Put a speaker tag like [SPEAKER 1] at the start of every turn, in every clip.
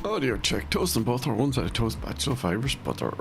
[SPEAKER 1] Audio check. Toast and butter. One side of toast, bachelor fibers, butter.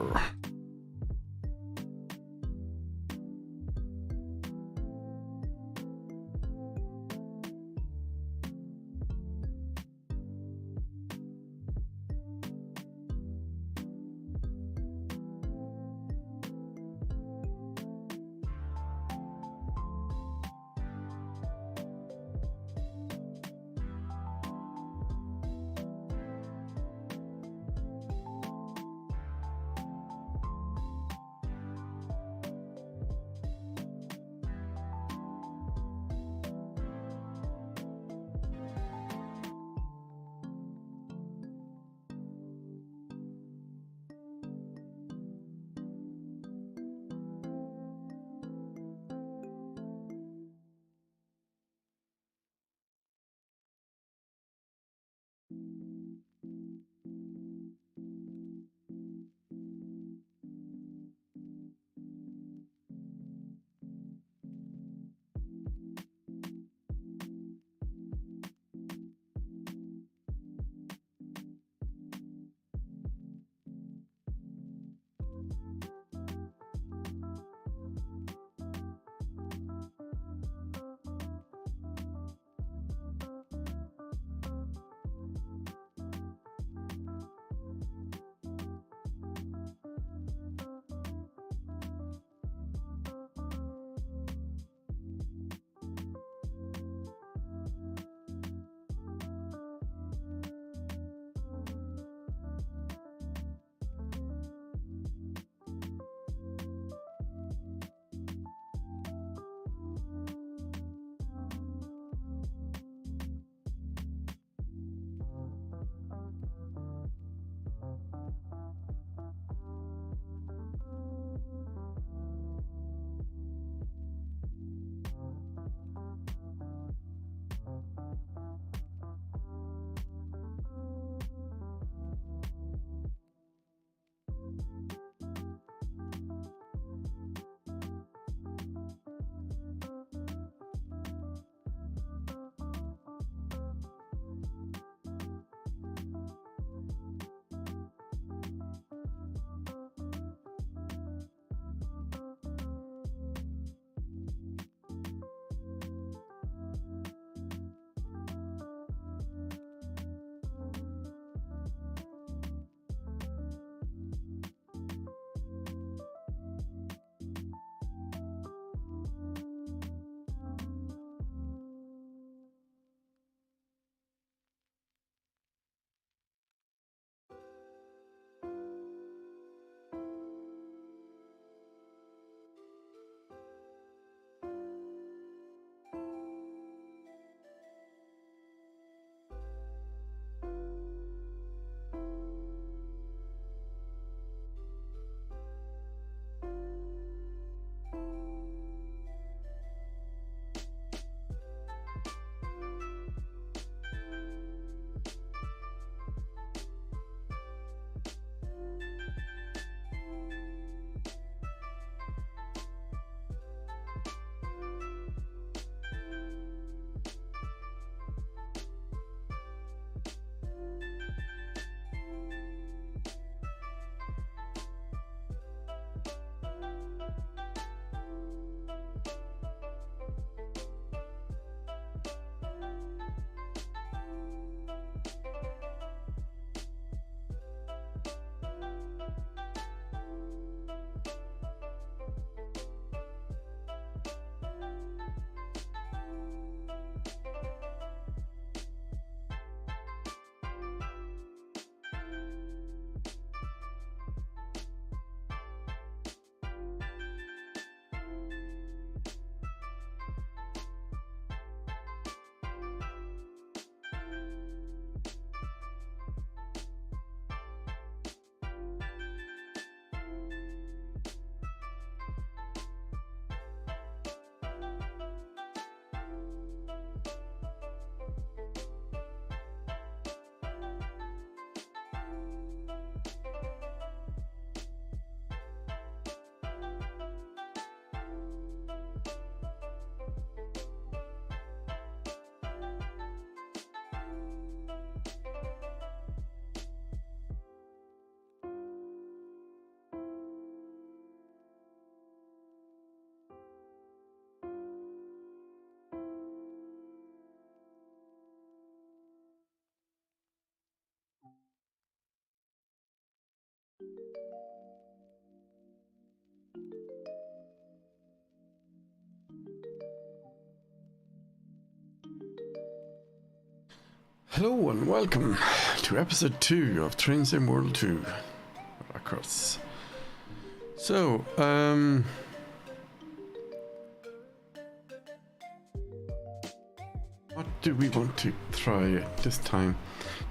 [SPEAKER 1] Hello and welcome to episode 2 of Train Sim World 2 across. So, what do we want to try this time?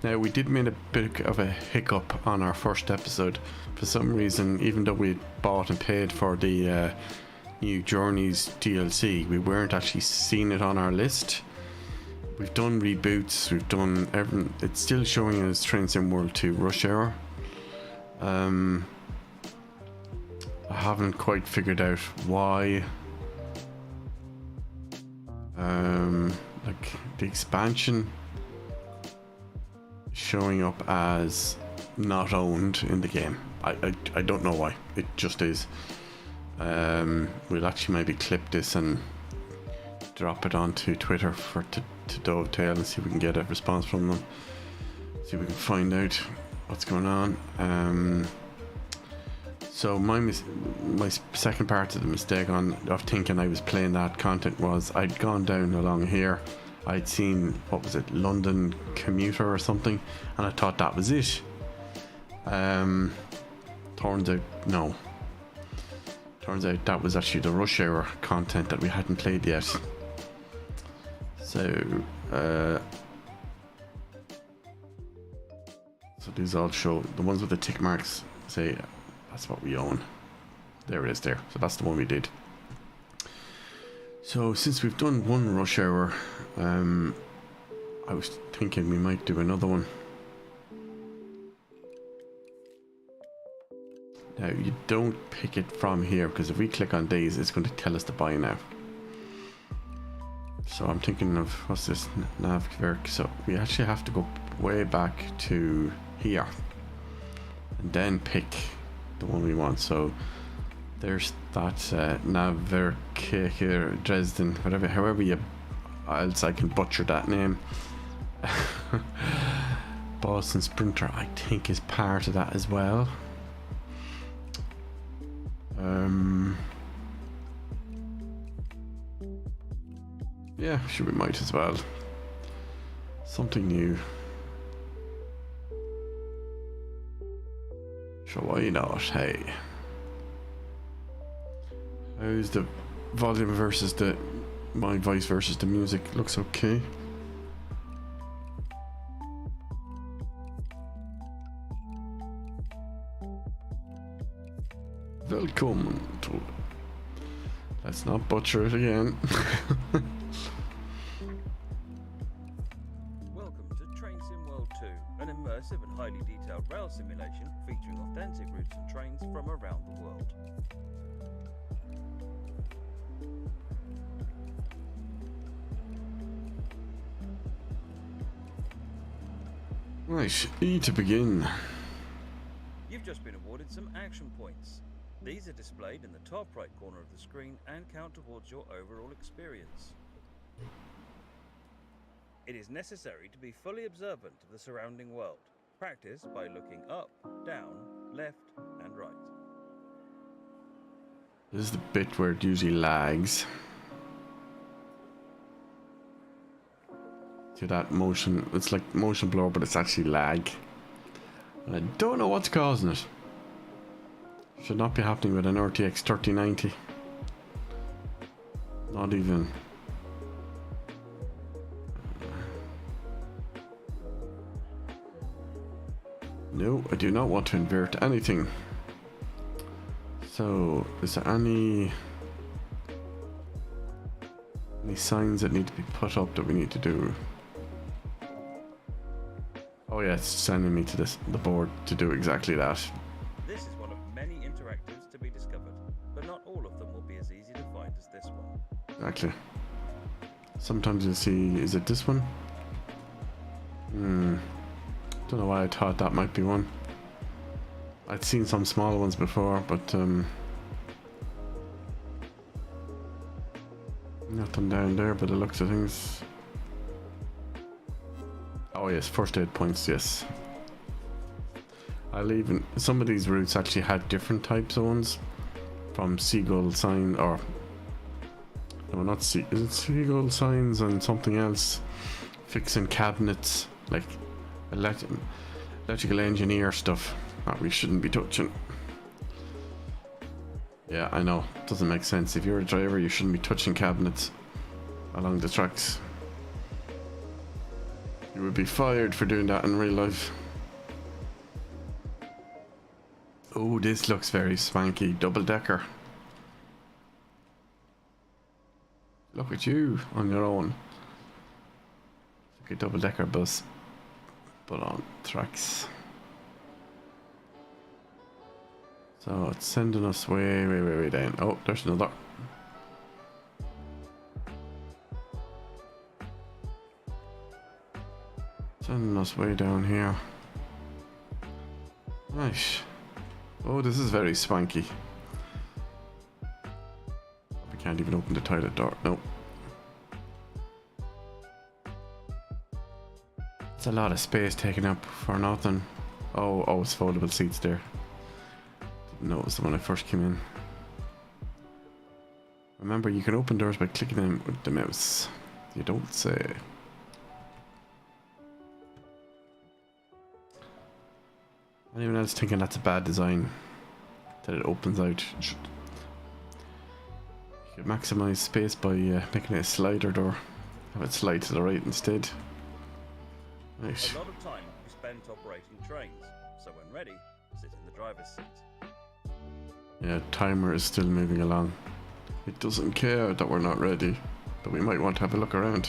[SPEAKER 1] Now, we did make a bit of a hiccup on our first episode. For some reason, even though we bought and paid for the New Journeys DLC, we weren't actually seeing it on our list. We've done reboots, we've done everything. It's still showing as Train Sim World 2 Rush Hour. I haven't quite figured out why. Like the expansion showing up as not owned in the game. I don't know why. It just is. We'll actually maybe clip this and drop it onto Twitter to dovetail and see if we can get a response from them. See if we can find out what's going on. So my second part of the mistake of thinking I was playing that content was I'd gone down along here. I'd seen, what was it, London Commuter or something, and I thought that was it. Turns out no. Turns out that was actually the Rush Hour content that we hadn't played yet. So these all show, the ones with the tick marks say that's what we own. There it is there. So that's the one we did. So since we've done one Rush Hour, I was thinking we might do another one. Now you don't pick it from here, because if we click on these, it's going to tell us to buy now. So I'm thinking of, what's this, Nahverkehr. So we actually have to go way back to here and then pick the one we want. So there's that Nahverkehr Dresden, whatever, however you, else I can butcher that name. Boston Sprinter, I think, is part of that as well. Yeah, sure, we might as well. Something new. Sure, why not? Hey. How's the volume versus my voice versus the music? Looks okay. Welcome to... Let's not butcher it again.
[SPEAKER 2] Welcome to Train Sim World 2, an immersive and highly detailed rail simulation featuring authentic routes and trains from around the world.
[SPEAKER 1] Right, E to begin.
[SPEAKER 2] You've just been awarded some action points. These are displayed in the top right corner of the screen and count towards your overall experience. It is necessary to be fully observant of the surrounding world. Practice by looking up, down, left, and right.
[SPEAKER 1] This is the bit where it usually lags. See that motion? It's like motion blur, but it's actually lag. And I don't know what's causing it. Should not be happening with an RTX 3090. Not even. No, I do not want to invert anything. So, is there any signs that need to be put up that we need to do? Oh yeah, it's sending me to the board to do exactly that.
[SPEAKER 2] This is one of many interactives to be discovered, but not all of them will be as easy to find as this one.
[SPEAKER 1] Exactly. Sometimes you'll see, is it this one? Don't know why I thought that might be one. I'd seen some small ones before, but nothing down there by the looks of things. Oh yes, first aid points, yes. I'll even, some of these routes actually had different types of ones. From seagull sign, or no, not is it seagull signs and something else. Fixing cabinets. like electrical engineer stuff that we shouldn't be touching. Yeah, I know, doesn't make sense. If you're a driver, you shouldn't be touching cabinets along the tracks. You would be fired for doing that in real life. Oh, this looks very swanky. Double decker. Look at you on your own. Like a double decker bus, but on tracks. So it's sending us way down. Oh, there's another. Sending us way down here. Nice. Oh, this is very swanky. We can't even open the toilet door. Nope. It's a lot of space taken up for nothing. Oh, it's foldable seats there. Didn't notice them when I first came in. Remember, you can open doors by clicking them with the mouse. You don't say. Anyone else thinking that's a bad design? That it opens out? You could maximize space by making it a slider door. Have it slide to the right instead. Nice.
[SPEAKER 2] A lot of time is spent operating trains, so when ready, sit in the driver's seat.
[SPEAKER 1] Yeah, timer is still moving along. It doesn't care that we're not ready, but we might want to have a look around.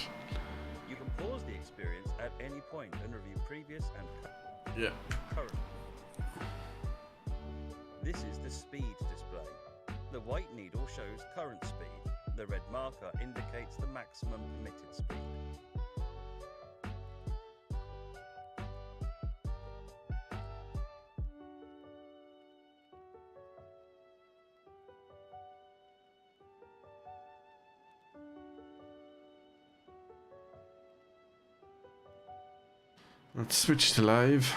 [SPEAKER 2] You can pause the experience at any point and review previous and current. This is the speed display. The white needle shows current speed. The red marker indicates the maximum permitted speed.
[SPEAKER 1] Let's switch to live.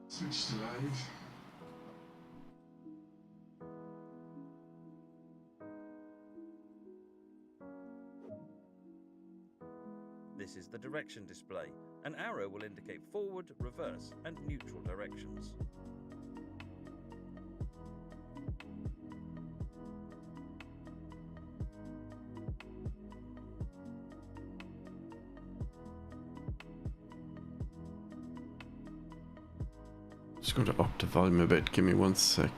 [SPEAKER 1] Switch to live.
[SPEAKER 2] This is the direction display. An arrow will indicate forward, reverse, and neutral directions.
[SPEAKER 1] Just going to up the volume a bit. Give me 1 sec.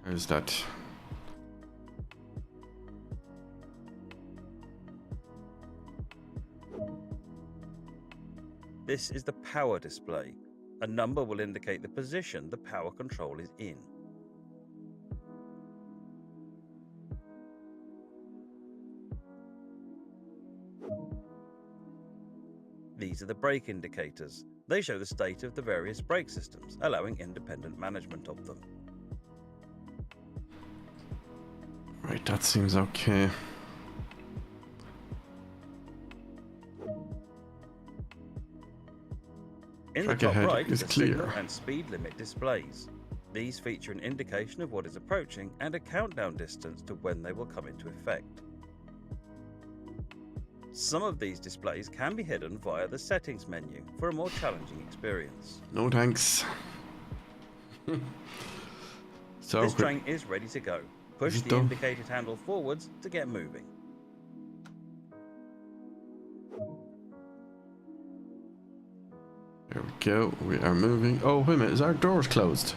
[SPEAKER 1] How's that?
[SPEAKER 2] This is the power display. A number will indicate the position the power control is in. These are the brake indicators. They show the state of the various brake systems, allowing independent management of them.
[SPEAKER 1] Right, that seems okay.
[SPEAKER 2] In the
[SPEAKER 1] Track
[SPEAKER 2] top
[SPEAKER 1] ahead
[SPEAKER 2] right
[SPEAKER 1] is
[SPEAKER 2] are
[SPEAKER 1] clear.
[SPEAKER 2] signal and speed limit displays. These feature an indication of what is approaching and a countdown distance to when they will come into effect. Some of these displays can be hidden via the settings menu for a more challenging experience.
[SPEAKER 1] No thanks. So
[SPEAKER 2] This train is ready to go. Push
[SPEAKER 1] Is it
[SPEAKER 2] the
[SPEAKER 1] done?
[SPEAKER 2] indicated handle forwards to get moving.
[SPEAKER 1] There we go. We are moving. Oh, wait a minute. Is our doors closed?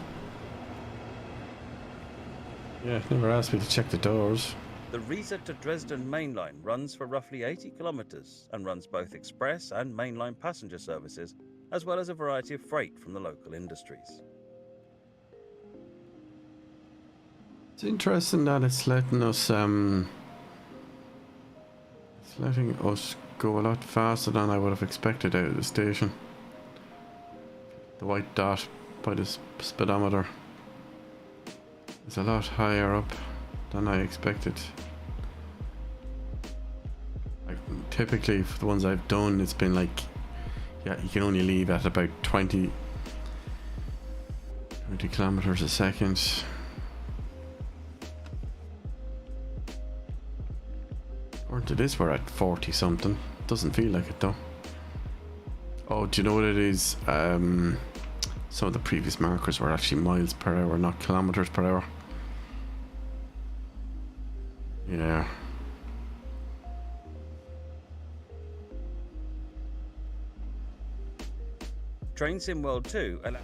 [SPEAKER 1] Yeah, never asked me to check the doors.
[SPEAKER 2] The Riesa to Dresden main line runs for roughly 80 kilometers and runs both express and mainline passenger services, as well as a variety of freight from the local industries.
[SPEAKER 1] It's interesting that it's letting us go a lot faster than I would have expected out of the station. The white dot by the speedometer is a lot higher up than I expected. Like, typically for the ones I've done, it's been like, yeah, you can only leave at about 20 20 kilometers a second. According to this, we're at 40 something. Doesn't feel like it though. Oh, do you know what it is? Some of the previous markers were actually miles per hour, not kilometers per hour. Yeah.
[SPEAKER 2] Train Sim World 2 allows...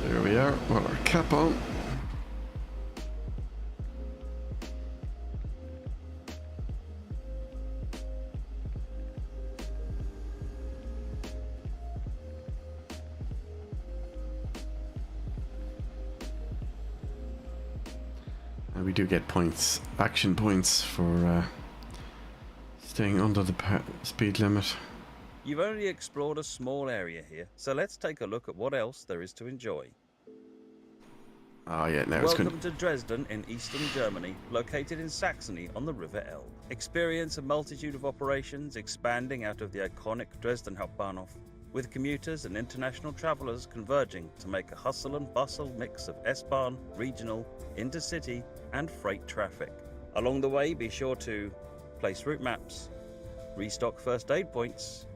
[SPEAKER 1] There we are, with our cap on. And we do get points, action points for staying under the speed limit.
[SPEAKER 2] You've only explored a small area here, so let's take a look at what else there is to enjoy.
[SPEAKER 1] Oh yeah, now it's
[SPEAKER 2] Welcome to Dresden in eastern Germany, located in Saxony on the River Elbe. Experience a multitude of operations expanding out of the iconic Dresden Hauptbahnhof, with commuters and international travellers converging to make a hustle and bustle mix of S-Bahn, regional, intercity and freight traffic. Along the way, be sure to place route maps, restock first aid points,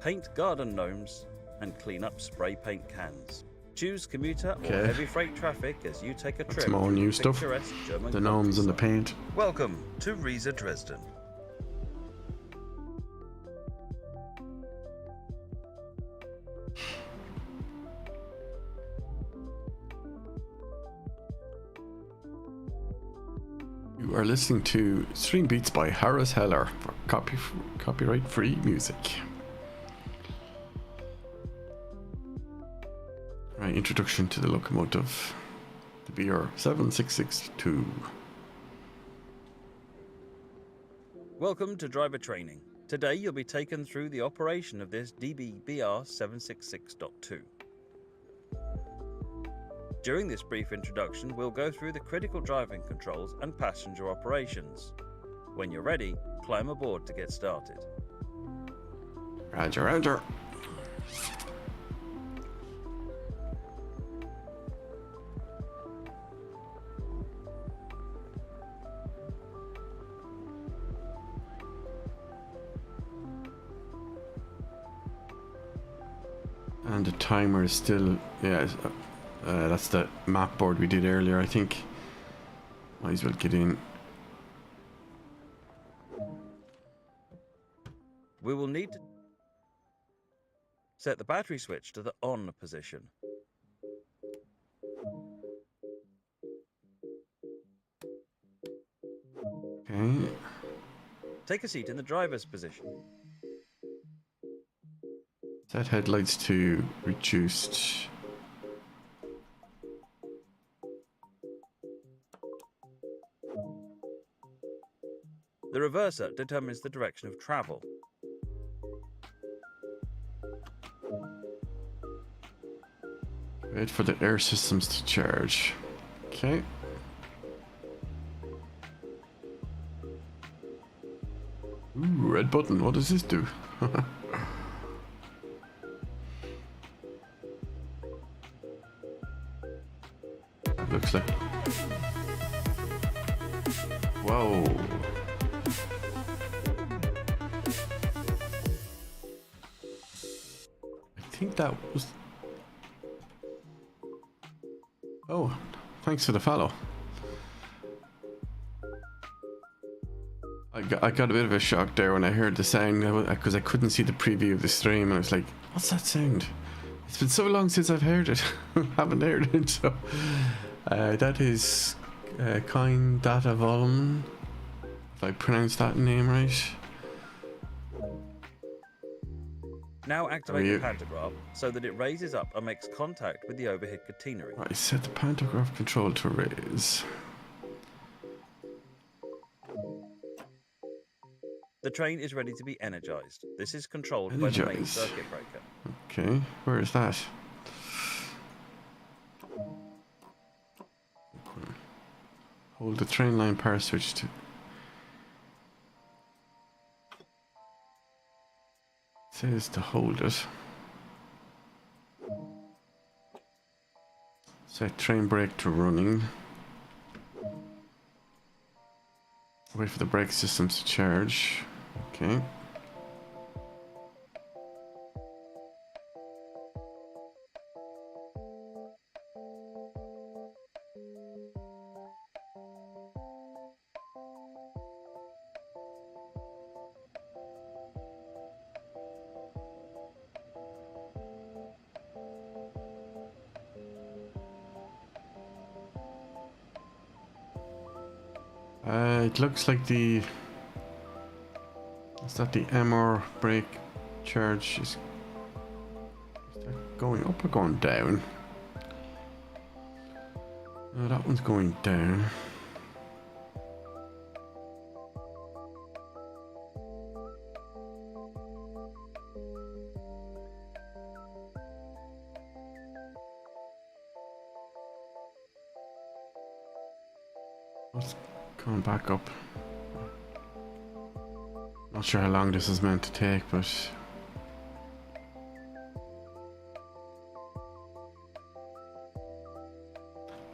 [SPEAKER 2] paint garden gnomes and clean up spray paint cans. Choose commuter or heavy freight traffic as you take a trip.
[SPEAKER 1] Some more new stuff. The gnomes and the paint.
[SPEAKER 2] Welcome to Riese Dresden.
[SPEAKER 1] You are listening to Stream Beats by Harris Heller for copyright-free music. Right, introduction to the locomotive, the BR 7662.
[SPEAKER 2] Welcome to driver training. Today you'll be taken through the operation of this DB-BR 766.2. During this brief introduction, we'll go through the critical driving controls and passenger operations. When you're ready, climb aboard to get started.
[SPEAKER 1] Roger, roger. And the timer is still, yeah, that's the map board we did earlier, I think. Might as well get in.
[SPEAKER 2] We will need to set the battery switch to the on position.
[SPEAKER 1] Okay.
[SPEAKER 2] Take a seat in the driver's position.
[SPEAKER 1] Set headlights to reduced.
[SPEAKER 2] The reverser determines the direction of travel.
[SPEAKER 1] Wait for the air systems to charge. Okay. Ooh, red button. What does this do? Looks like... Whoa. I think that was... Oh, thanks for the follow. I got a bit of a shock there when I heard the sound, because I couldn't see the preview of the stream, and I was like, what's that sound? It's been so long since I've heard it. Haven't heard it, so... that is Kind Data Volum, if I pronounced that name right.
[SPEAKER 2] Now activate the pantograph so that it raises up and makes contact with the overhead catenary.
[SPEAKER 1] Right, set the pantograph control to raise.
[SPEAKER 2] The train is ready to be energized. This is controlled by the main circuit breaker.
[SPEAKER 1] Okay, where is that? Hold the train line power switch to... says to hold it. Set train brake to running. Wait for the brake systems to charge. Okay. It looks like is that the MR brake charge is that going up or going down? No, that one's going down. What's going back up? Not sure how long this is meant to take, but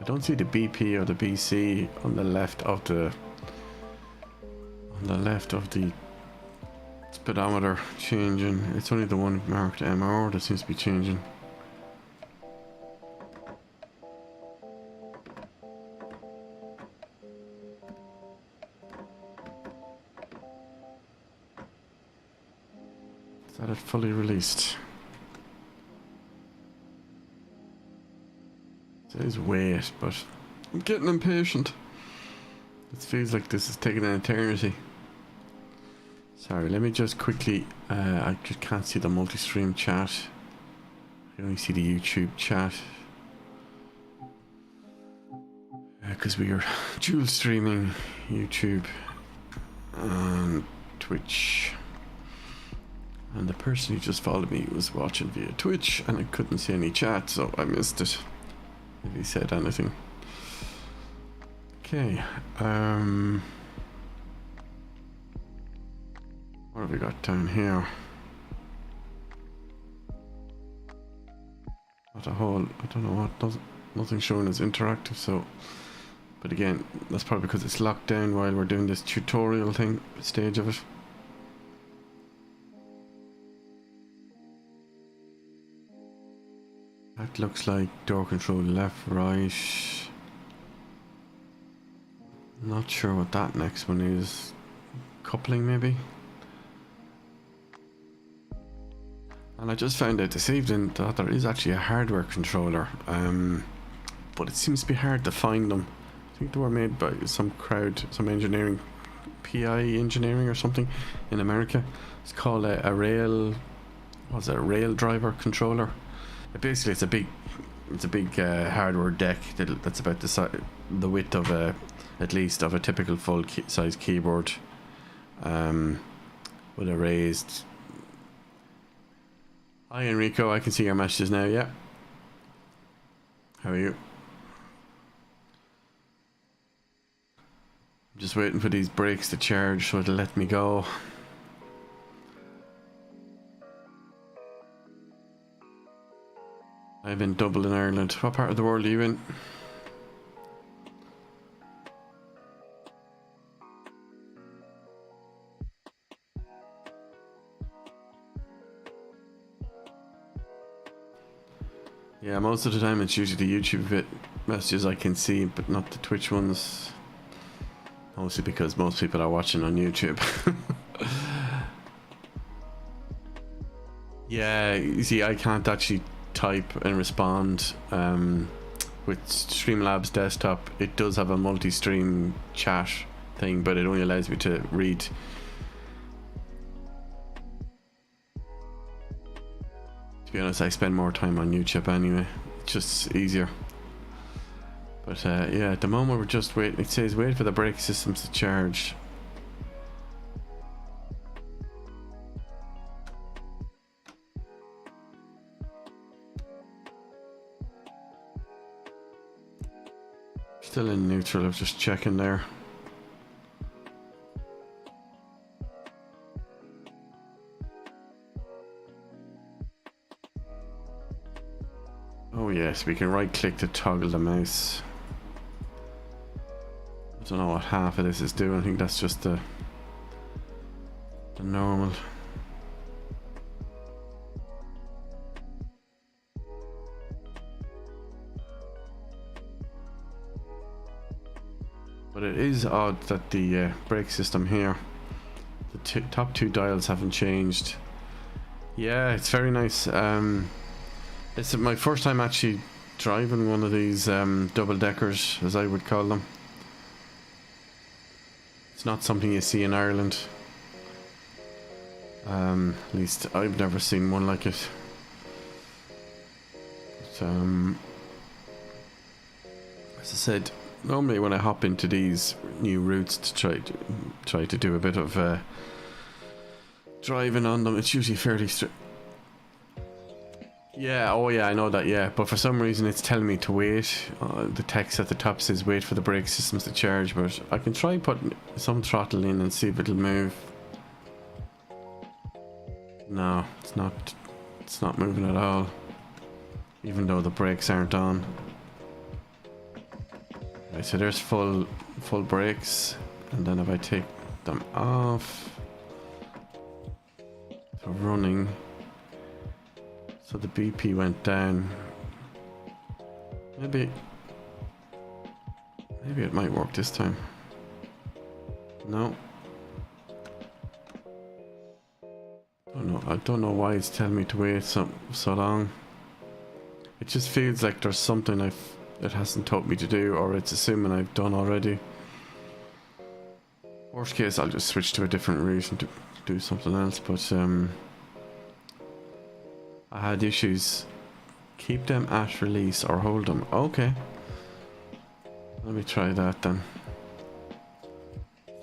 [SPEAKER 1] I don't see the BP or the BC on the left of the speedometer changing. It's only the one marked MR that seems to be changing. Is that it fully released? It says wait, but I'm getting impatient. It feels like this is taking an eternity. Sorry, let me just quickly, I just can't see the multi-stream chat. I only see the YouTube chat. Because we are dual streaming YouTube and Twitch. And the person who just followed me was watching via Twitch and I couldn't see any chat, so I missed it. If he said anything. Okay, what have we got down here? Not a whole, I don't know what, nothing showing as interactive, so, but again, that's probably because it's locked down while we're doing this tutorial thing, stage of it. That looks like door control left, right. Not sure what that next one is. Coupling maybe? And I just found out this evening that there is actually a hardware controller. But it seems to be hard to find them. I think they were made by some crowd, some engineering, PI engineering or something in America. It's called a rail, what's it, a rail driver controller. Basically, it's a big hardware deck that's about the width of at least of a typical full size keyboard, with a raised. Hi Enrico, I can see your messages now. Yeah. How are you? I'm just waiting for these brakes to charge so it'll let me go. I'm in Dublin, Ireland. What part of the world are you in? Yeah, most of the time it's usually the YouTube messages I can see, but not the Twitch ones. Mostly because most people are watching on YouTube. Yeah, you see, I can't actually type and respond with Streamlabs desktop. It does have a multi-stream chat thing, but it only allows me to read. To be honest, I spend more time on YouTube anyway. It's just easier. But yeah, at the moment we're just waiting. It says wait for the brake systems to charge. Still in neutral, I was just checking there. Yes, we can right click to toggle the mouse. I don't know what half of this is doing. I think that's just the normal. But it is odd that the brake system here, the top two dials haven't changed. Yeah, it's very nice. It's my first time actually driving one of these double-deckers, as I would call them. It's not something you see in Ireland. At least I've never seen one like it. But, as I said, normally when I hop into these new routes to try to do a bit of driving on them, it's usually fairly strict. Yeah, oh yeah, I know that, yeah, but for some reason it's telling me to wait. The text at the top says wait for the brake systems to charge, but I can try putting some throttle in and see if it'll move. No, it's not moving at all, even though the brakes aren't on. Right, so there's full brakes, and then if I take them off, so running, so the BP went down. Maybe it might work this time. No. I don't know why it's telling me to wait so long. It just feels like there's something it hasn't taught me to do, or it's assuming I've done already. Worst case, I'll just switch to a different route and do something else, but I had issues. Keep them at release or hold them. Okay. Let me try that then.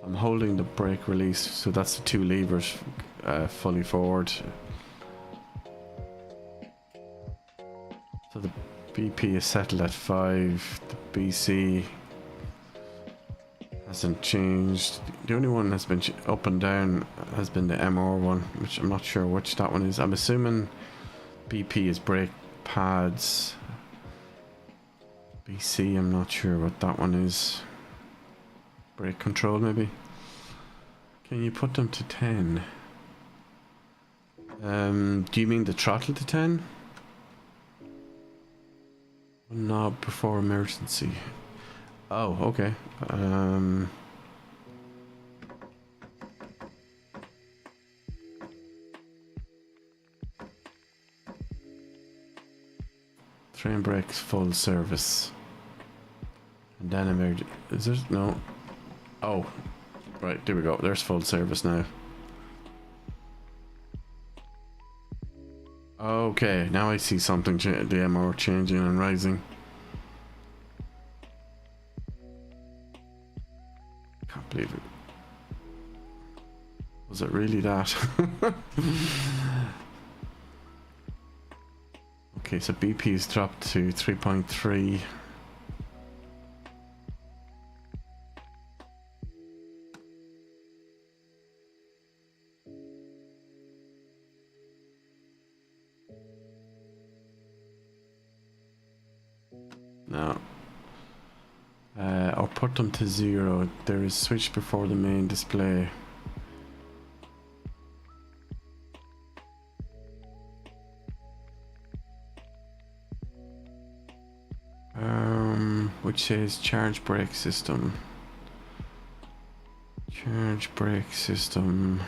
[SPEAKER 1] I'm holding the brake release, so that's the two levers fully forward. So the BP is settled at 5. The BC hasn't changed. The only one that's been up and down has been the MR one, which I'm not sure which that one is. I'm assuming BP is brake pads. BC, I'm not sure what that one is. Brake control maybe. Can you put them to 10? Do you mean the throttle to 10? Knob before emergency. Oh, okay. Train brakes full service. And then emergency. Is there no? Oh, right. There we go. There's full service now. Okay, now I see something. The MR changing and rising. Can't believe it. Was it really that? Okay, so BP is dropped to 3.3. No. I'll put them to 0. There is switch before the main display. Which says charge brake system. Charge brake system.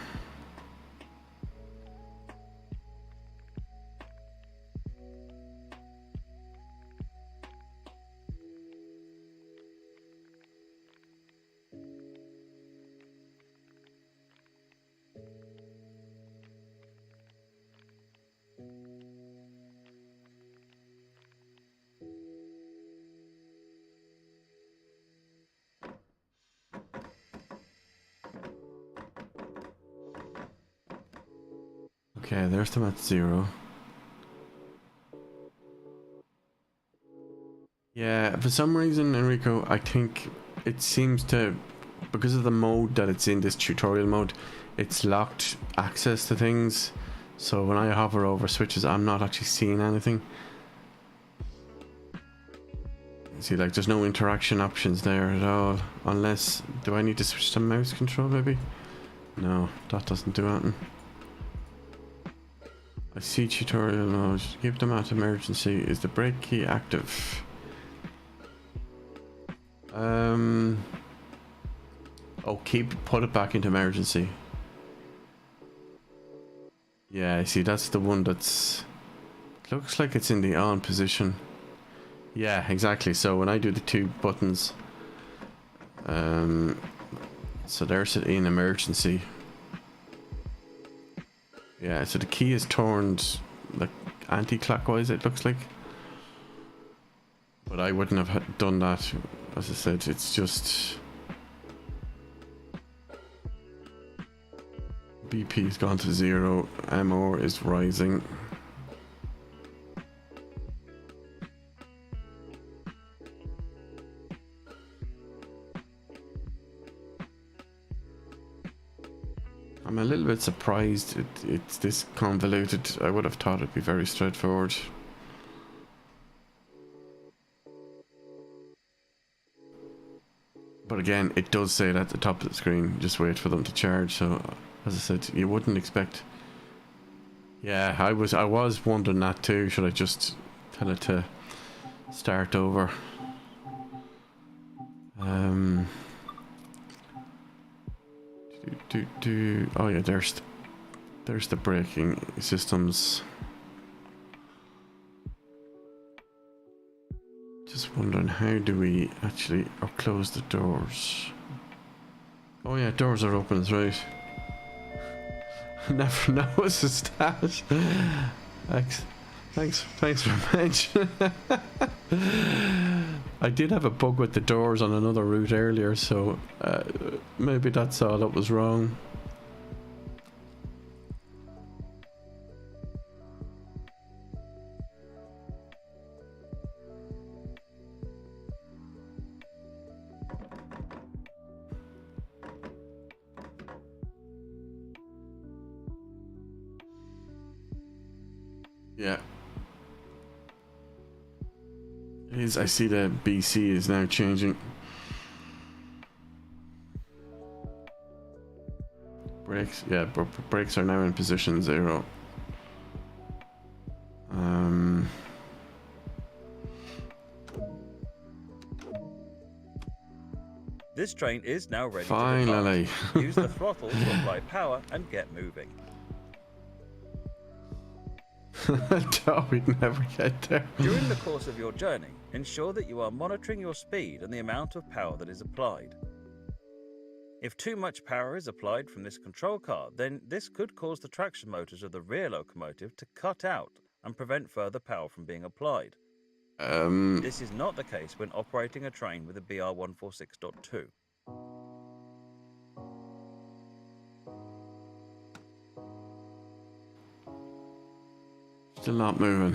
[SPEAKER 1] Okay, there's them at 0. Yeah, for some reason, Enrico, I think it seems to, because of the mode that it's in, this tutorial mode, it's locked access to things. So when I hover over switches, I'm not actually seeing anything. See, like, there's no interaction options there at all. Unless, do I need to switch to mouse control maybe? No, that doesn't do anything. I see tutorial mode. Give them at emergency. Is the brake key active? Oh, put it back into emergency. Yeah, I see, that's the one that's... Looks like it's in the on position. Yeah, exactly. So when I do the two buttons, so there's it in emergency. Yeah, so the key is turned like anti-clockwise, it looks like. But I wouldn't have done that. As I said, it's just... BP's gone to 0, MO is rising. I'm a little bit surprised it's this convoluted. I would have thought it'd be very straightforward. But again, it does say it at the top of the screen, just wait for them to charge. So, as I said, you wouldn't expect... Yeah, I was wondering that too. Should I just tell it to start over? Oh yeah, there's the braking systems. Just wondering, how do we actually close the doors? Oh yeah, doors are open, that's right. Never noticed that. Thanks for mentioning. I did have a bug with the doors on another route earlier, so maybe that's all that was wrong. Yeah. I see the BC is now changing. Brakes, yeah, brakes are now in position 0.
[SPEAKER 2] This train is now ready
[SPEAKER 1] Finally.
[SPEAKER 2] to depart. Use the throttle to apply power and get moving.
[SPEAKER 1] We'd never get there.
[SPEAKER 2] During the course of your journey, ensure that you are monitoring your speed and the amount of power that is applied. If too much power is applied from this control car, then this could cause the traction motors of the rear locomotive to cut out and prevent further power from being applied. This is not the case when operating a train with a BR146.2.
[SPEAKER 1] Still not moving.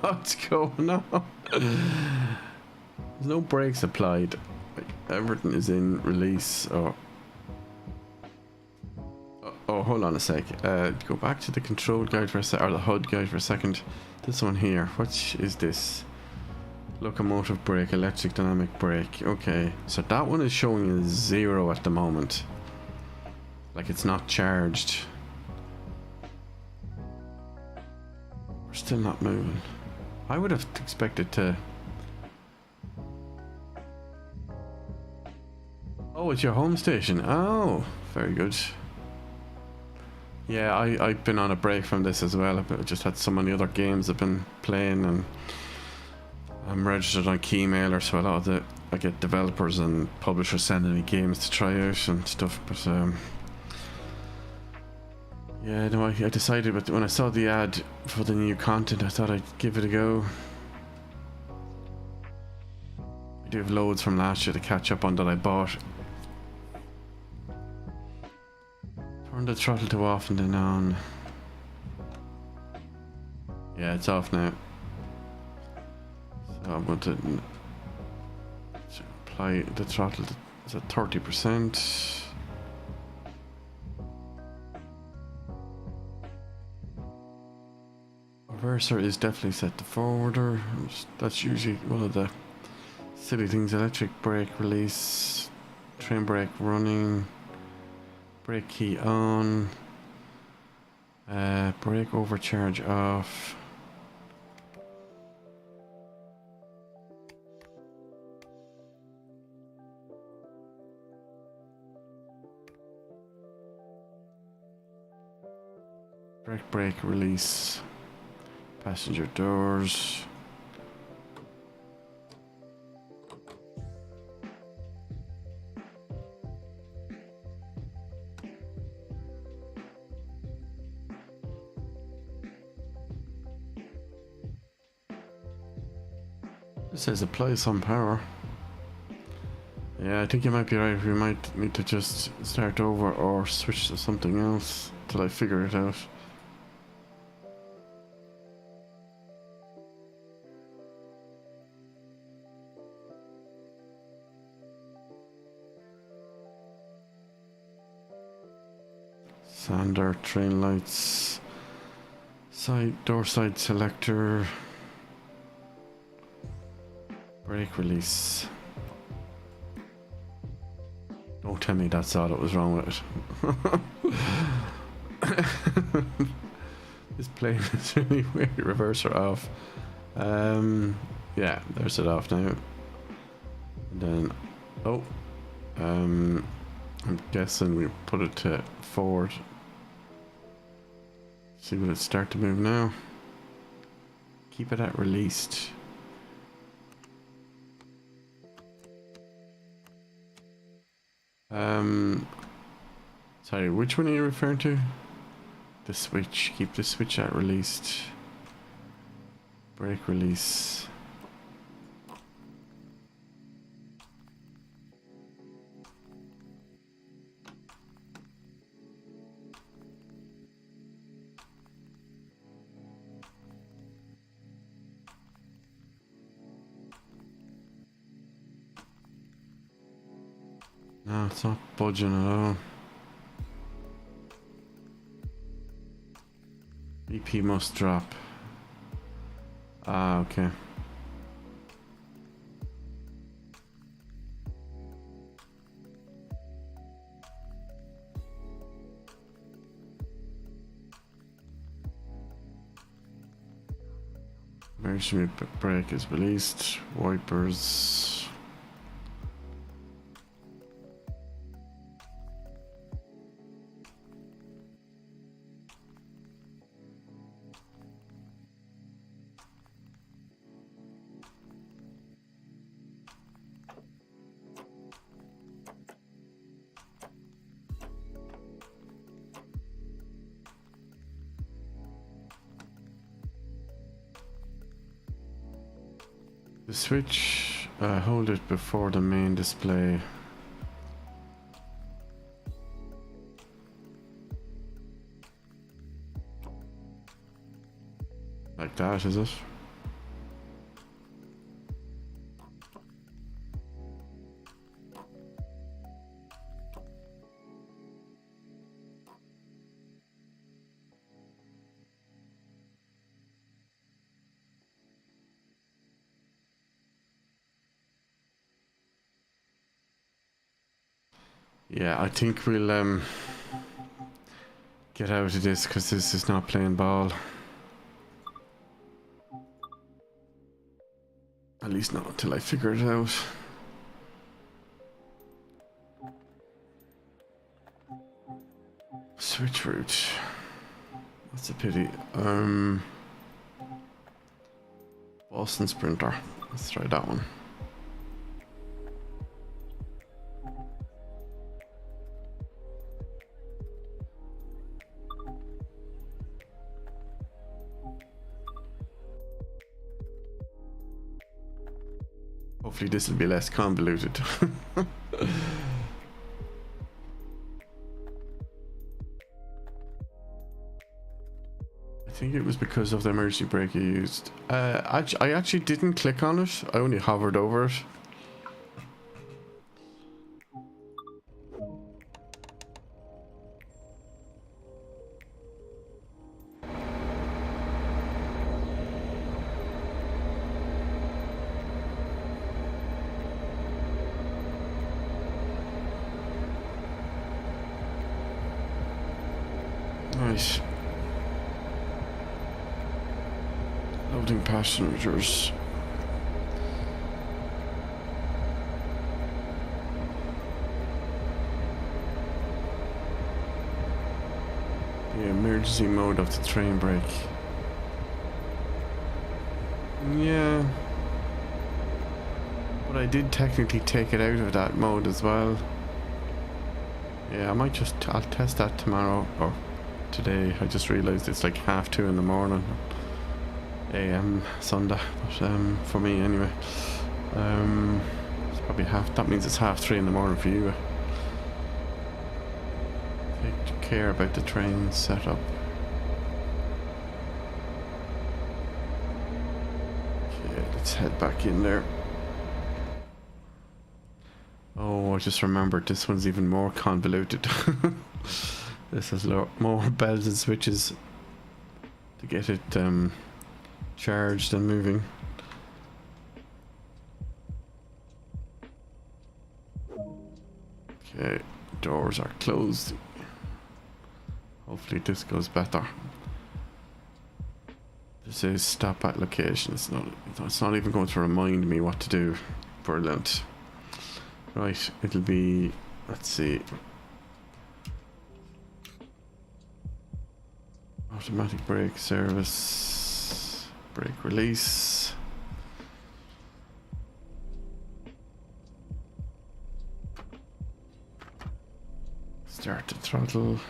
[SPEAKER 1] What's going on? There's no brakes applied. Everything is in release. Oh, hold on a sec. Go back to the control guide for a sec, or the HUD guide for a second. This one here. What is this? Locomotive brake, electric dynamic brake. Okay, so that one is showing a 0 at the moment. Like it's not charged. We're still not moving. I would have expected to... Oh, it's your home station. Oh, very good. Yeah, I've been on a break from this as well. I've just had so many other games I've been playing, and I'm registered on Keymail, so a lot of the... I get developers and publishers sending me games to try out and stuff, but yeah, no, I decided, but when I saw the ad for the new content, I thought I'd give it a go. I do have loads from last year to catch up on that I bought. Turn the throttle to off and then on. Yeah, it's off now. So I'm going to apply the throttle to 30%. Reverser is definitely set to forwarder. That's usually one of the silly things. Electric brake release, train brake running, brake key on, brake overcharge off. Brake release, passenger doors. It says apply some power. Yeah, I think you might be right. We might need to just start over or switch to something else till I figure it out. Sander, train lights, door side selector, brake release. Don't tell me that's all that was wrong with it. This plane is really weird. Reverser off. Yeah, there's it off now. And then, I'm guessing we put it to forward. See, will it start to move now? Keep it at released. Sorry, which one are you referring to? The switch. Keep the switch at released. Brake release. No, it's not budging at all. BP must drop. Ah, okay. Emergency brake is released. Wipers. The switch, hold it before the main display. Like that, is it? Yeah, I think we'll get out of this because this is not playing ball. At least not until I figure it out. Switch route. That's a pity. Boston Sprinter. Let's try that one. Hopefully this will be less convoluted. I think it was because of the emergency brake you used. I actually didn't click on it. I only hovered over it. Right. Loading passengers. The emergency mode of the train brake. Yeah. But I did technically take it out of that mode as well. Yeah, I might just... I'll test that tomorrow or today. I just realised it's like 2:30 in the morning. AM Sunday. But for me anyway. It's probably that means it's 3:30 in the morning for you. Take care about the train setup. Okay, let's head back in there. Oh, I just remembered this one's even more convoluted. This has more bells and switches to get it charged and moving. Okay, doors are closed. Hopefully this goes better. This is stop at location. It's not even going to remind me what to do. Brilliant. Right, it'll be, let's see. Automatic brake service. Brake release. Start the throttle.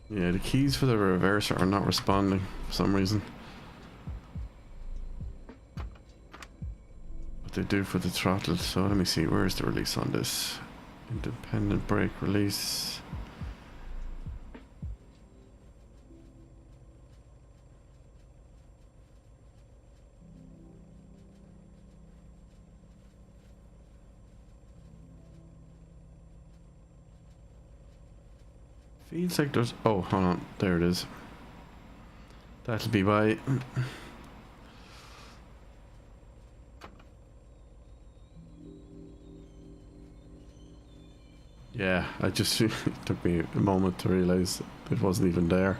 [SPEAKER 1] Yeah, the keys for the reverser are not responding for some reason. But they do for the throttle, so let me see, where's the release on this? Independent brake release. Feels like there's... oh, hold on. There it is. That'll be by... yeah, I just... it took me a moment to realise it wasn't even there.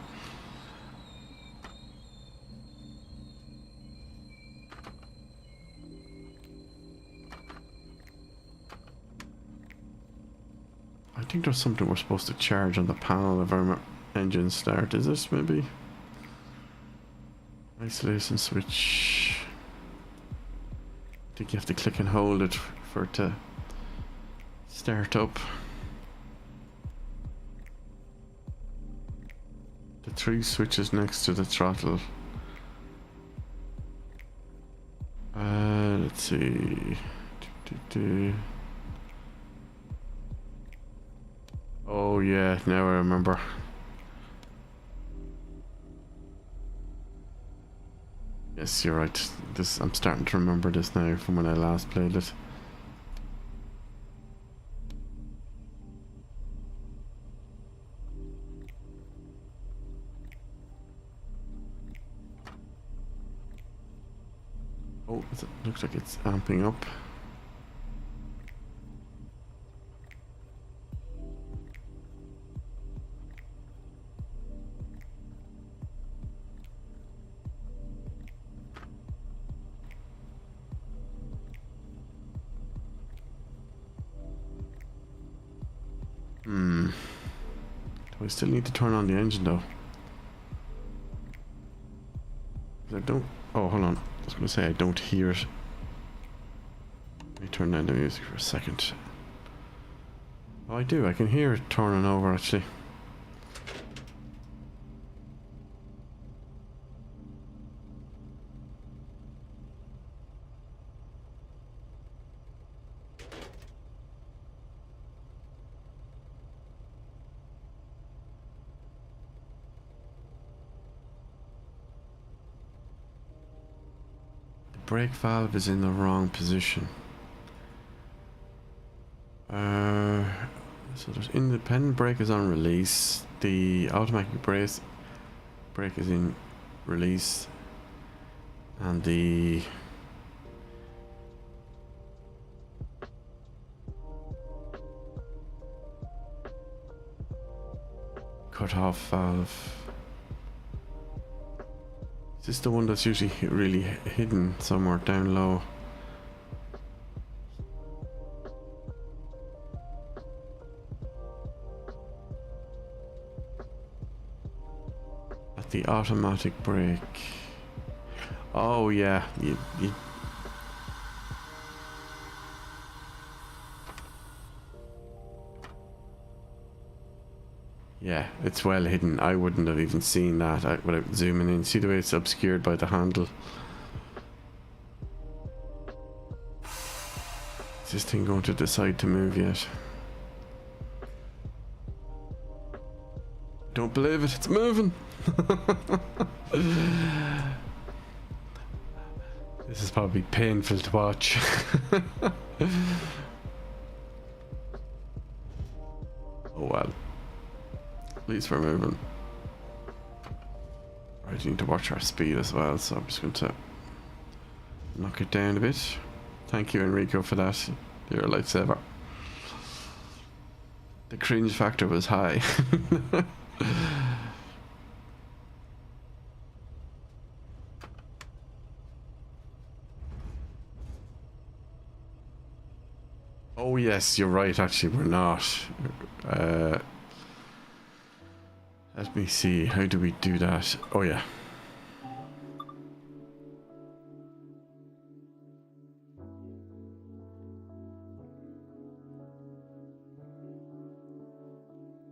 [SPEAKER 1] I think there's something we're supposed to charge on the panel of our engine start. Is this maybe? Isolation switch. I think you have to click and hold it for it to start up. The 3 switches next to the throttle. Let's see. Oh yeah, now I remember. Yes, you're right. I'm starting to remember this now from when I last played it. Oh, it looks like it's amping up. Do I still need to turn on the engine though? I don't... oh, hold on. I was going to say I don't hear it. Let me turn down the music for a second. Oh, I do. I can hear it turning over actually. Brake valve is in the wrong position. So there's independent brake is on release. The automatic brake is in release, and the cut-off valve. Is this the one that's usually really hidden somewhere down low? At the automatic brake. Oh yeah, you yeah, it's well hidden. I wouldn't have even seen that without zooming in. See the way it's obscured by the handle? Is this thing going to decide to move yet? Don't believe it, it's moving! This is probably painful to watch. Oh well. At least we're moving. Right, we need to watch our speed as well, so I'm just going to knock it down a bit. Thank you, Enrico, for that. You're a lifesaver. The cringe factor was high. Oh yes, you're right, actually, we're not. Let me see, how do we do that? Oh yeah.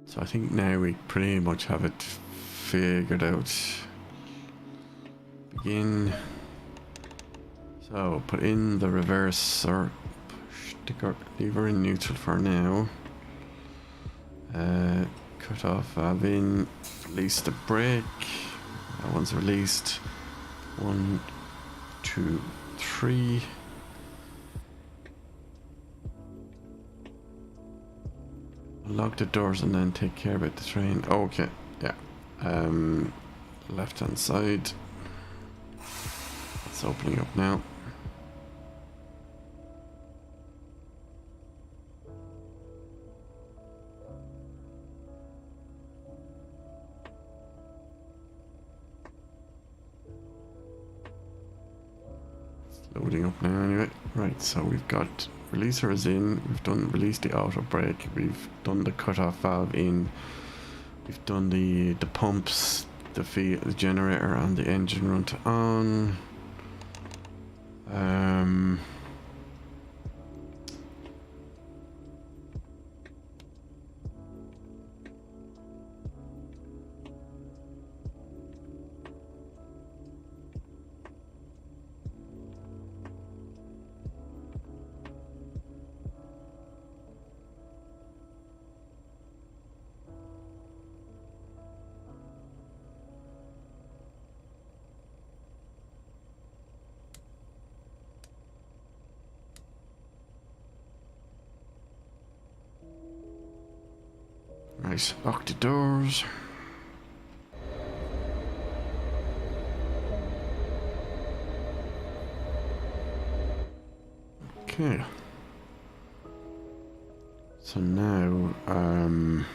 [SPEAKER 1] So I think now we pretty much have it figured out. Begin. So put in the reverse, or stick our lever in neutral for now. Cut off valve in, release the brake. That one's released. 1, 2, 3. Lock the doors and then take care about the train. Oh, okay, yeah. Left hand side. It's opening up now. Loading up now anyway. Right, so we've got releaser is in, we've done release the auto brake, we've done the cut-off valve in, we've done the pumps, the generator and the engine run to on. Nice, lock the doors. Okay. So now, no,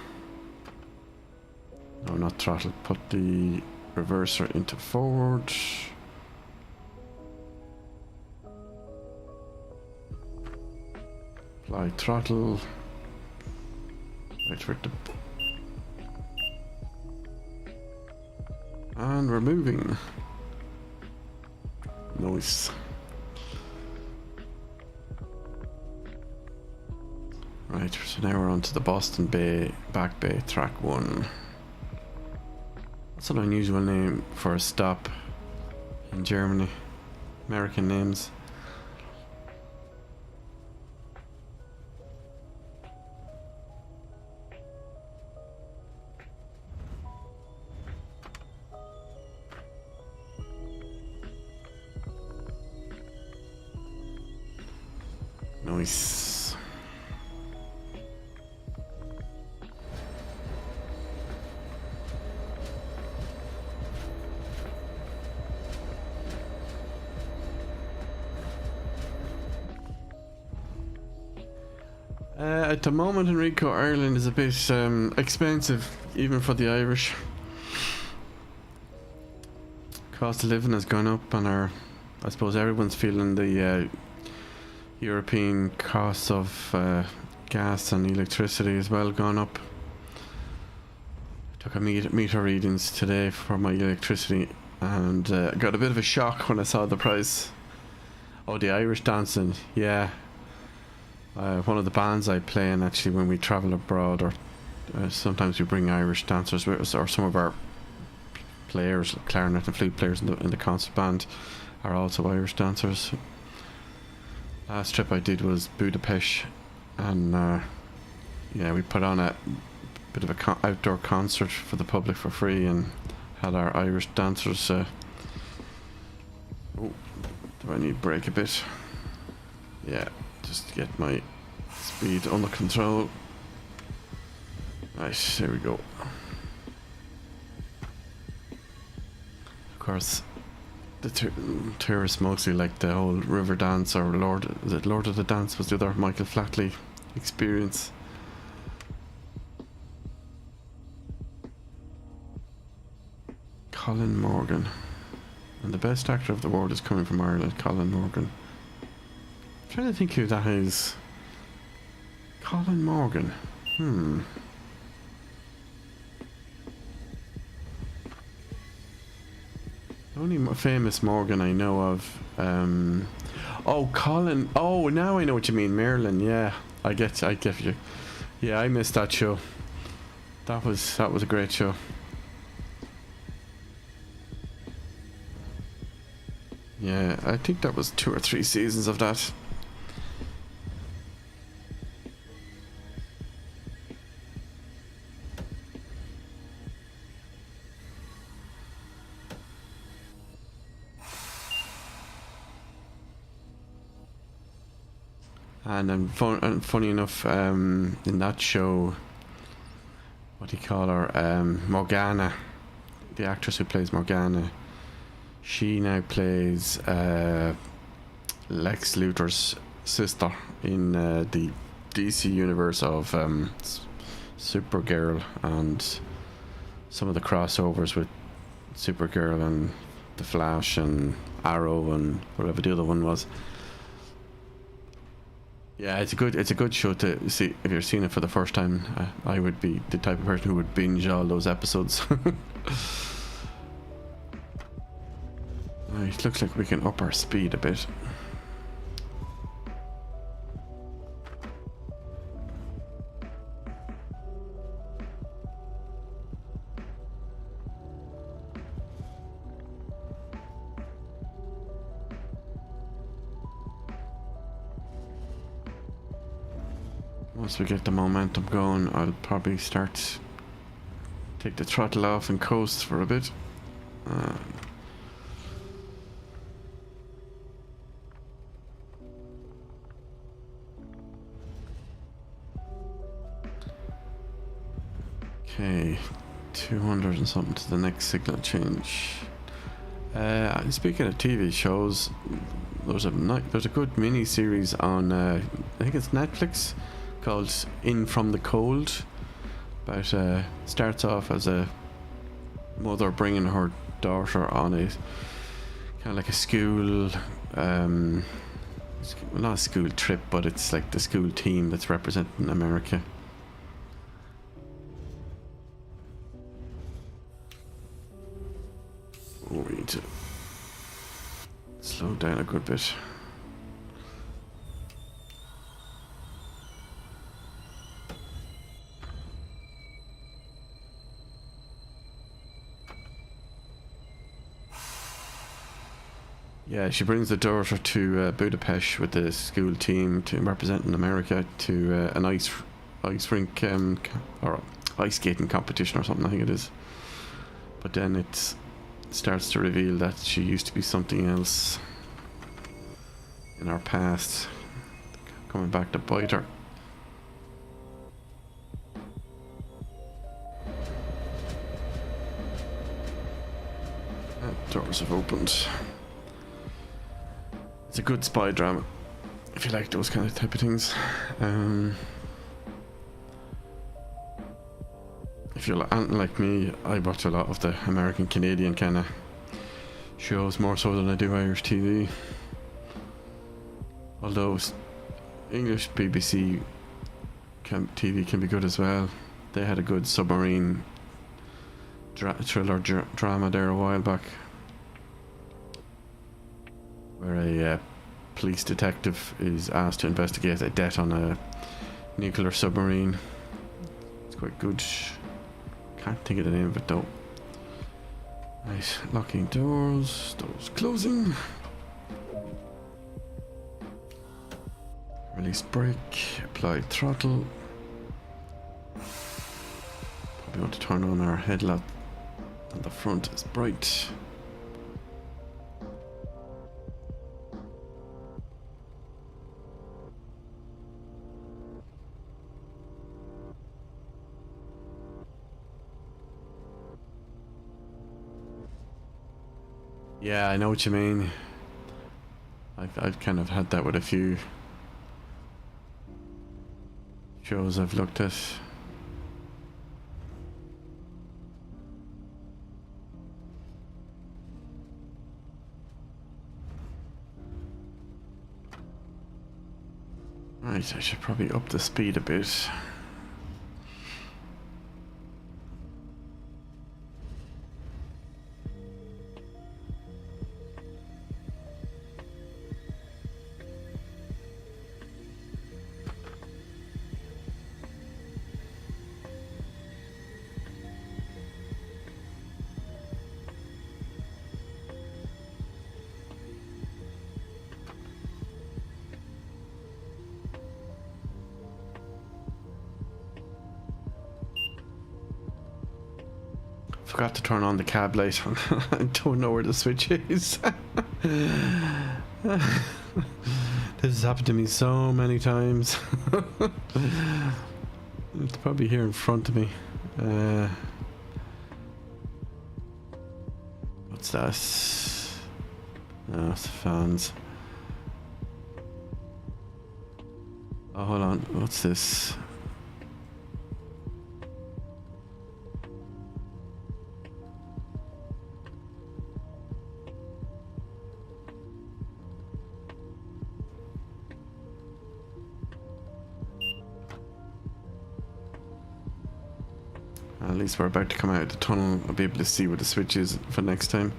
[SPEAKER 1] not throttle, put the reverser into forward. Apply throttle. Wait for it to... And we're moving. Nice. Right, so now we're on to the Boston Bay, Back Bay, Track 1. That's an unusual name for a stop in Germany. American names. Nice. At the moment, Enrico, Ireland is a bit expensive. even for the Irish. Cost of living has gone up, and I suppose everyone's feeling the European costs of gas and electricity as well gone up. Took a meter readings today for my electricity, and got a bit of a shock when I saw the price. Oh, the Irish dancing, yeah. One of the bands I play in, actually, when we travel abroad, or sometimes we bring Irish dancers with us, or some of our players, clarinet and flute players in the concert band are also Irish dancers. Last trip I did was Budapest, and yeah, we put on a bit of a outdoor concert for the public for free, and had our Irish dancers. Oh, do I need to brake a bit? Yeah, just to get my speed under control. Right, there we go. Of course, the tourists mostly like the whole river dance, or Lord of the Dance was the other Michael Flatley experience. Colin Morgan. And the best actor of the world is coming from Ireland, Colin Morgan. I'm trying to think who that is. Colin Morgan. The only famous Morgan I know of. Oh, Colin. Oh, now I know what you mean. Merlin. Yeah, I get you. Yeah, I missed that show. That was a great show. Yeah, I think that was 2 or 3 seasons of that. And funny enough, in that show, what do you call her? Morgana, the actress who plays Morgana, she now plays Lex Luthor's sister in the DC universe of Supergirl, and some of the crossovers with Supergirl and The Flash and Arrow and whatever the other one was. Yeah, it's a good show to see. If you're seeing it for the first time, I would be the type of person who would binge all those episodes. Right, looks like we can up our speed a bit. Once we get the momentum going, I'll probably take the throttle off and coast for a bit. Okay, 200 and something to the next signal change. Speaking of TV shows, there's a good mini series on I think it's Netflix, called In From the Cold. About starts off as a mother bringing her daughter on a kind of like a school, not a school trip, but it's like the school team that's representing America. Oh, we need to slow down a good bit. Yeah, she brings the daughter to Budapest with the school team to representing America to an ice rink or ice skating competition or something, I think it is. But then it starts to reveal that she used to be something else in her past, coming back to bite her. Doors have opened. It's a good spy drama if you like those kind of type of things. if you're like me, I watch a lot of the American Canadian kind of shows more so than I do Irish TV. Although English BBC TV can be good as well. They had a good submarine thriller drama there a while back, where a police detective is asked to investigate a death on a nuclear submarine. It's quite good. Can't think of the name of it though. Right, locking doors closing. Release brake, apply throttle. Probably want to turn on our headlamp on the front is bright. Yeah, I know what you mean. I've kind of had that with a few shows I've looked at. Right, I should probably up the speed a bit. Forgot to turn on the cab light. I don't know where the switch is. This has happened to me so many times. It's probably here in front of me. What's that? Oh, it's the fans. Oh, hold on. What's this? At least we're about to come out of the tunnel. I'll be able to see what the switch is for next time.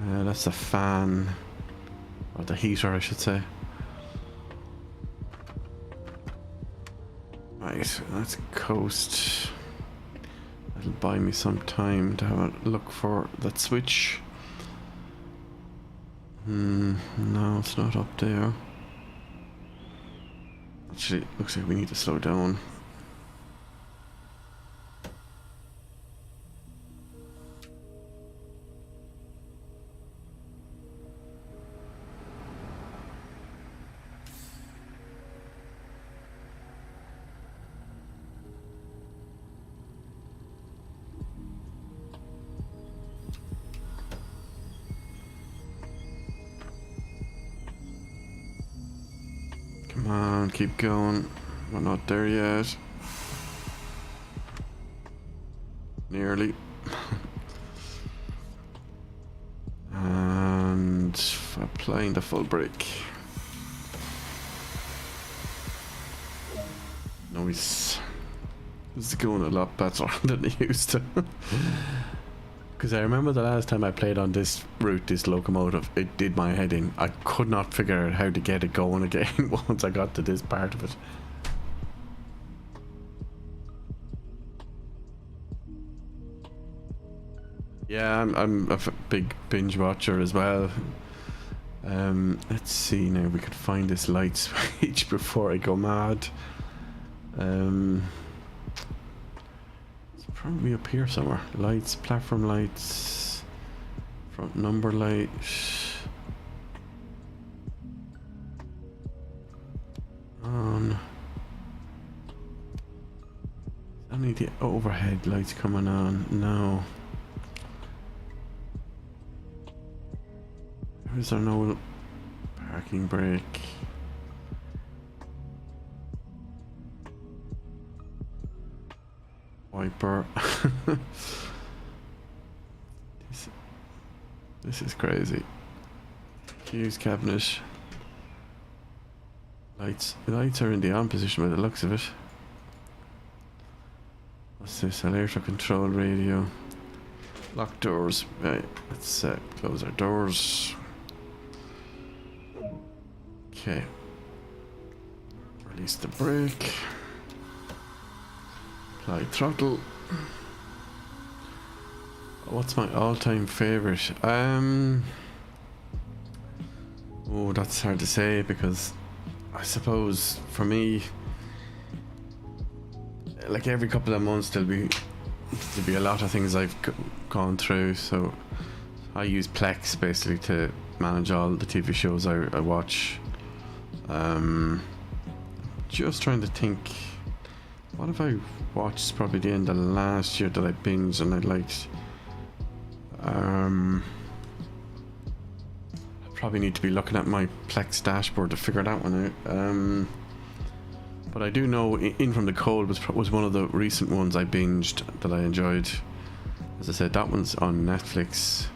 [SPEAKER 1] That's the fan. Or the heater, I should say. Right, let's coast. That'll buy me some time to have a look for that switch. No, it's not up there. Actually, looks like we need to slow down. Come on, keep going. We're not there yet. Nearly. And applying the full brake. Nice. This is going a lot better than it used to. Because I remember the last time I played on this route, this locomotive, it did my head in. I could not figure out how to get it going again once I got to this part of it. Yeah, I'm a big binge watcher as well. Let's see now, we could find this light switch before I go mad. Probably up here somewhere. Lights, platform lights, front number light. On. I need the overhead lights coming on. No. Is there no parking brake? wiper. This is crazy. Fuse cabinet. Lights are in the on position by the looks of it. What's this? Electric control radio. Locked doors. Right, let's close our doors. Okay. Release the brake. Apply throttle. What's my all-time favorite? Oh, that's hard to say, because I suppose for me, like every couple of months there'll be a lot of things I've gone through, so I use Plex basically to manage all the TV shows I watch. Just trying to think, what have I watched probably the end of last year that I binged and I liked? I probably need to be looking at my Plex dashboard to figure that one out. But I do know In From the Cold was one of the recent ones I binged that I enjoyed. As I said, that one's on Netflix.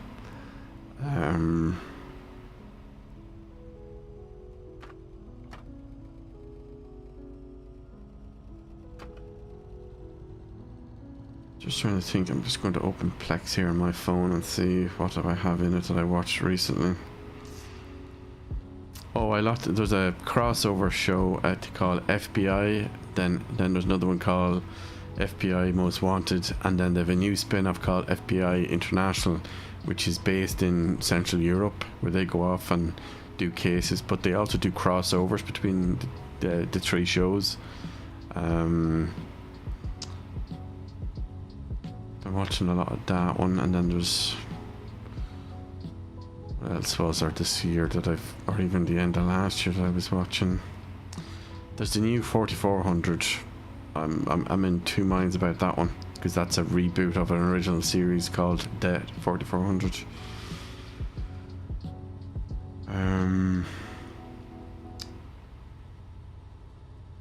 [SPEAKER 1] Just trying to think. I'm just going to open Plex here on my phone and see what I have in it that I watched recently. Oh, there's a crossover show called FBI. Then there's another one called FBI Most Wanted, and then they have a new spin-off called FBI International, which is based in Central Europe, where they go off and do cases, but they also do crossovers between the three shows. I'm watching a lot of that one, and then there's, what else was there this year that or even the end of last year that I was watching? There's the new 4400. I'm in two minds about that one, because that's a reboot of an original series called The 4400.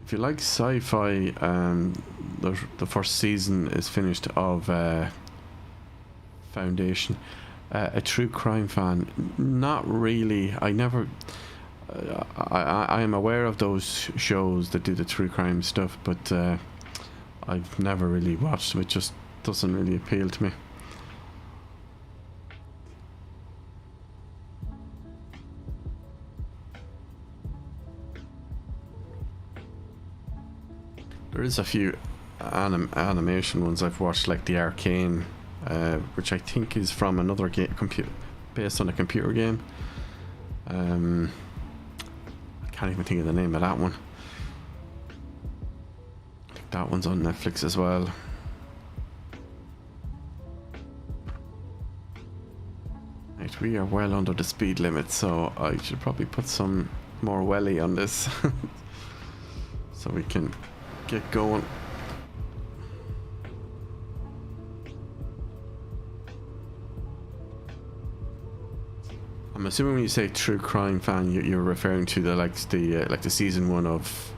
[SPEAKER 1] If you like sci-fi, the first season is finished of Foundation. A true crime fan, not really. I am aware of those shows that do the true crime stuff, but I've never really watched them. It just doesn't really appeal to me. There is a few animation ones I've watched, like the Arcane, which I think is from another game, based on a computer game. I can't even think of the name of that one. I think that one's on Netflix as well. Right, we are well under the speed limit, so I should probably put some more welly on this so we can get going. I'm assuming when you say true crime fan, you're referring to the season one of,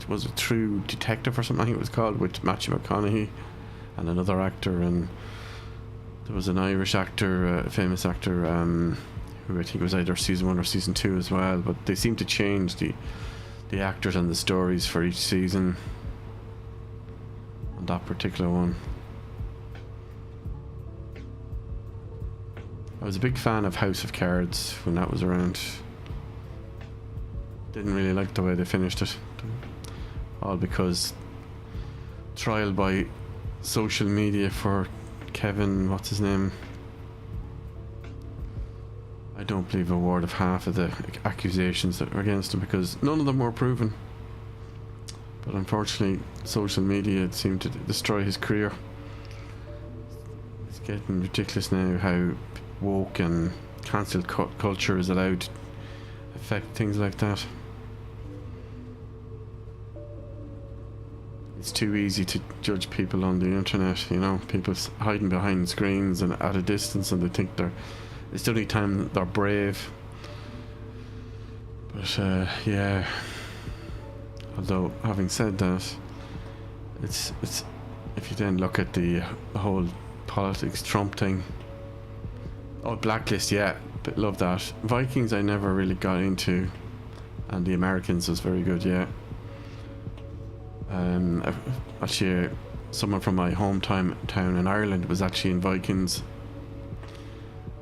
[SPEAKER 1] was it True Detective or something I think it was called, with Matthew McConaughey and another actor, and there was an Irish actor, a famous actor, who I think was either season one or season two as well. But they seem to change the actors and the stories for each season on that particular one. I was a big fan of House of Cards when that was around. Didn't really like the way they finished it. All because trial by social media for Kevin, what's his name? I don't believe a word of half of the accusations that were against him, because none of them were proven. But unfortunately, social media seemed to destroy his career. It's getting ridiculous now how woke and cancelled culture is allowed to affect things like that. It's too easy to judge people on the internet, you know, people hiding behind screens and at a distance, and they think it's the only time they're brave. But yeah, although having said that, it's if you then look at the whole politics Trump thing. Oh, Blacklist, yeah, but love that. Vikings I never really got into, and the Americans was very good, yeah. Actually, someone from my hometown town in Ireland was actually in Vikings.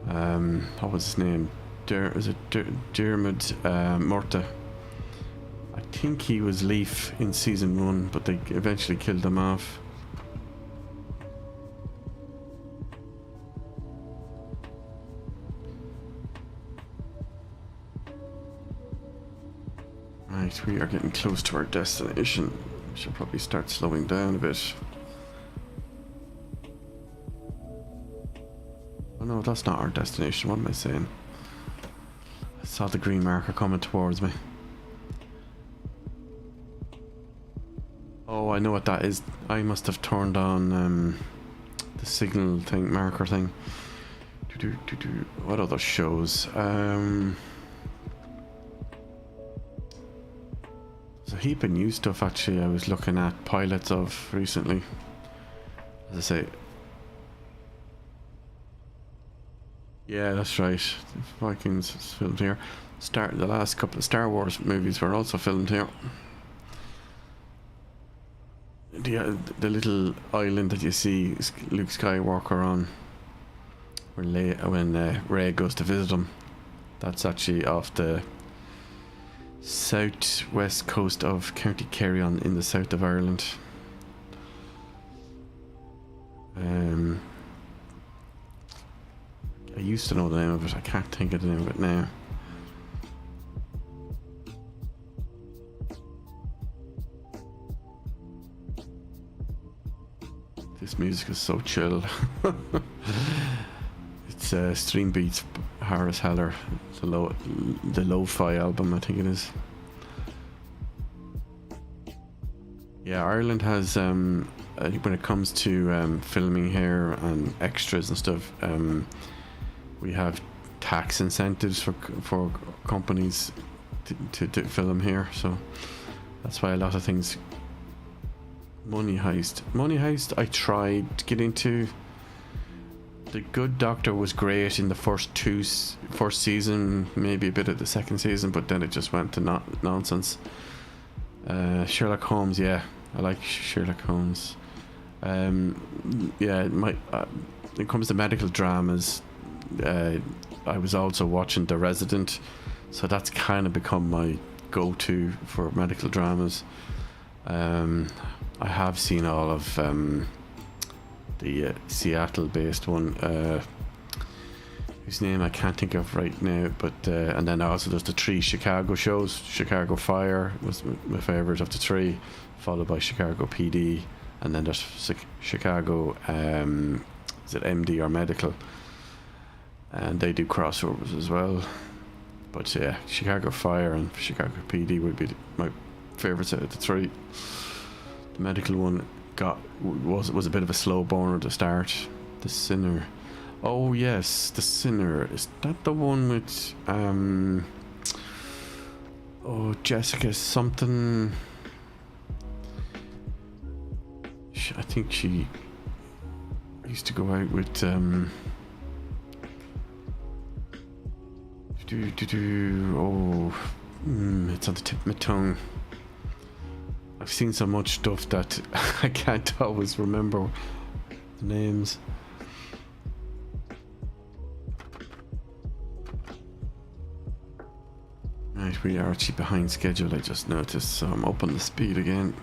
[SPEAKER 1] What was his name? Dermot Murta. I think he was Leaf in season 1, but they eventually killed him off. Right, we are getting close to our destination. We should probably start slowing down a bit. Oh no, that's not our destination. What am I saying? I saw the green marker coming towards me. Oh, I know what that is. I must have turned on the signal thing, marker thing. What other shows? There's a heap of new stuff actually I was looking at pilots of recently. As I say. Yeah, that's right. Vikings is filmed here. The last couple of Star Wars movies were also filmed here. The little island that you see Luke Skywalker on, when Rey goes to visit him, that's actually off the southwest coast of County Kerry in the south of Ireland. I used to know the name of it, I can't think of the name of it now. This music is so chill. It's Stream Beats, Harris Heller, the lo-fi album, I think it is. Yeah, Ireland has, when it comes to filming here and extras and stuff, we have tax incentives for companies to film here, so that's why a lot of things. Money Heist I tried to get into. The Good Doctor was great in the first season, maybe a bit of the second season, but then it just went to nonsense. Sherlock Holmes, yeah, I like Sherlock Holmes. Yeah, when it comes to medical dramas, I was also watching The Resident, so that's kind of become my go-to for medical dramas. I have seen all of the Seattle-based one, whose name I can't think of right now, but and then also there's the 3 Chicago shows. Chicago Fire was my favourite of the 3, followed by Chicago PD, and then there's Chicago, is it MD or Medical, and they do crossovers as well. But yeah, Chicago Fire and Chicago PD would be my favourites out of the 3. The medical one was a bit of a slow burner to start. The Sinner. Oh yes, The Sinner. Is that the one with Jessica something? I think she used to go out with it's on the tip of my tongue. I've seen so much stuff that I can't always remember the names. Right, we are actually behind schedule, I just noticed, so I'm up on the speed again.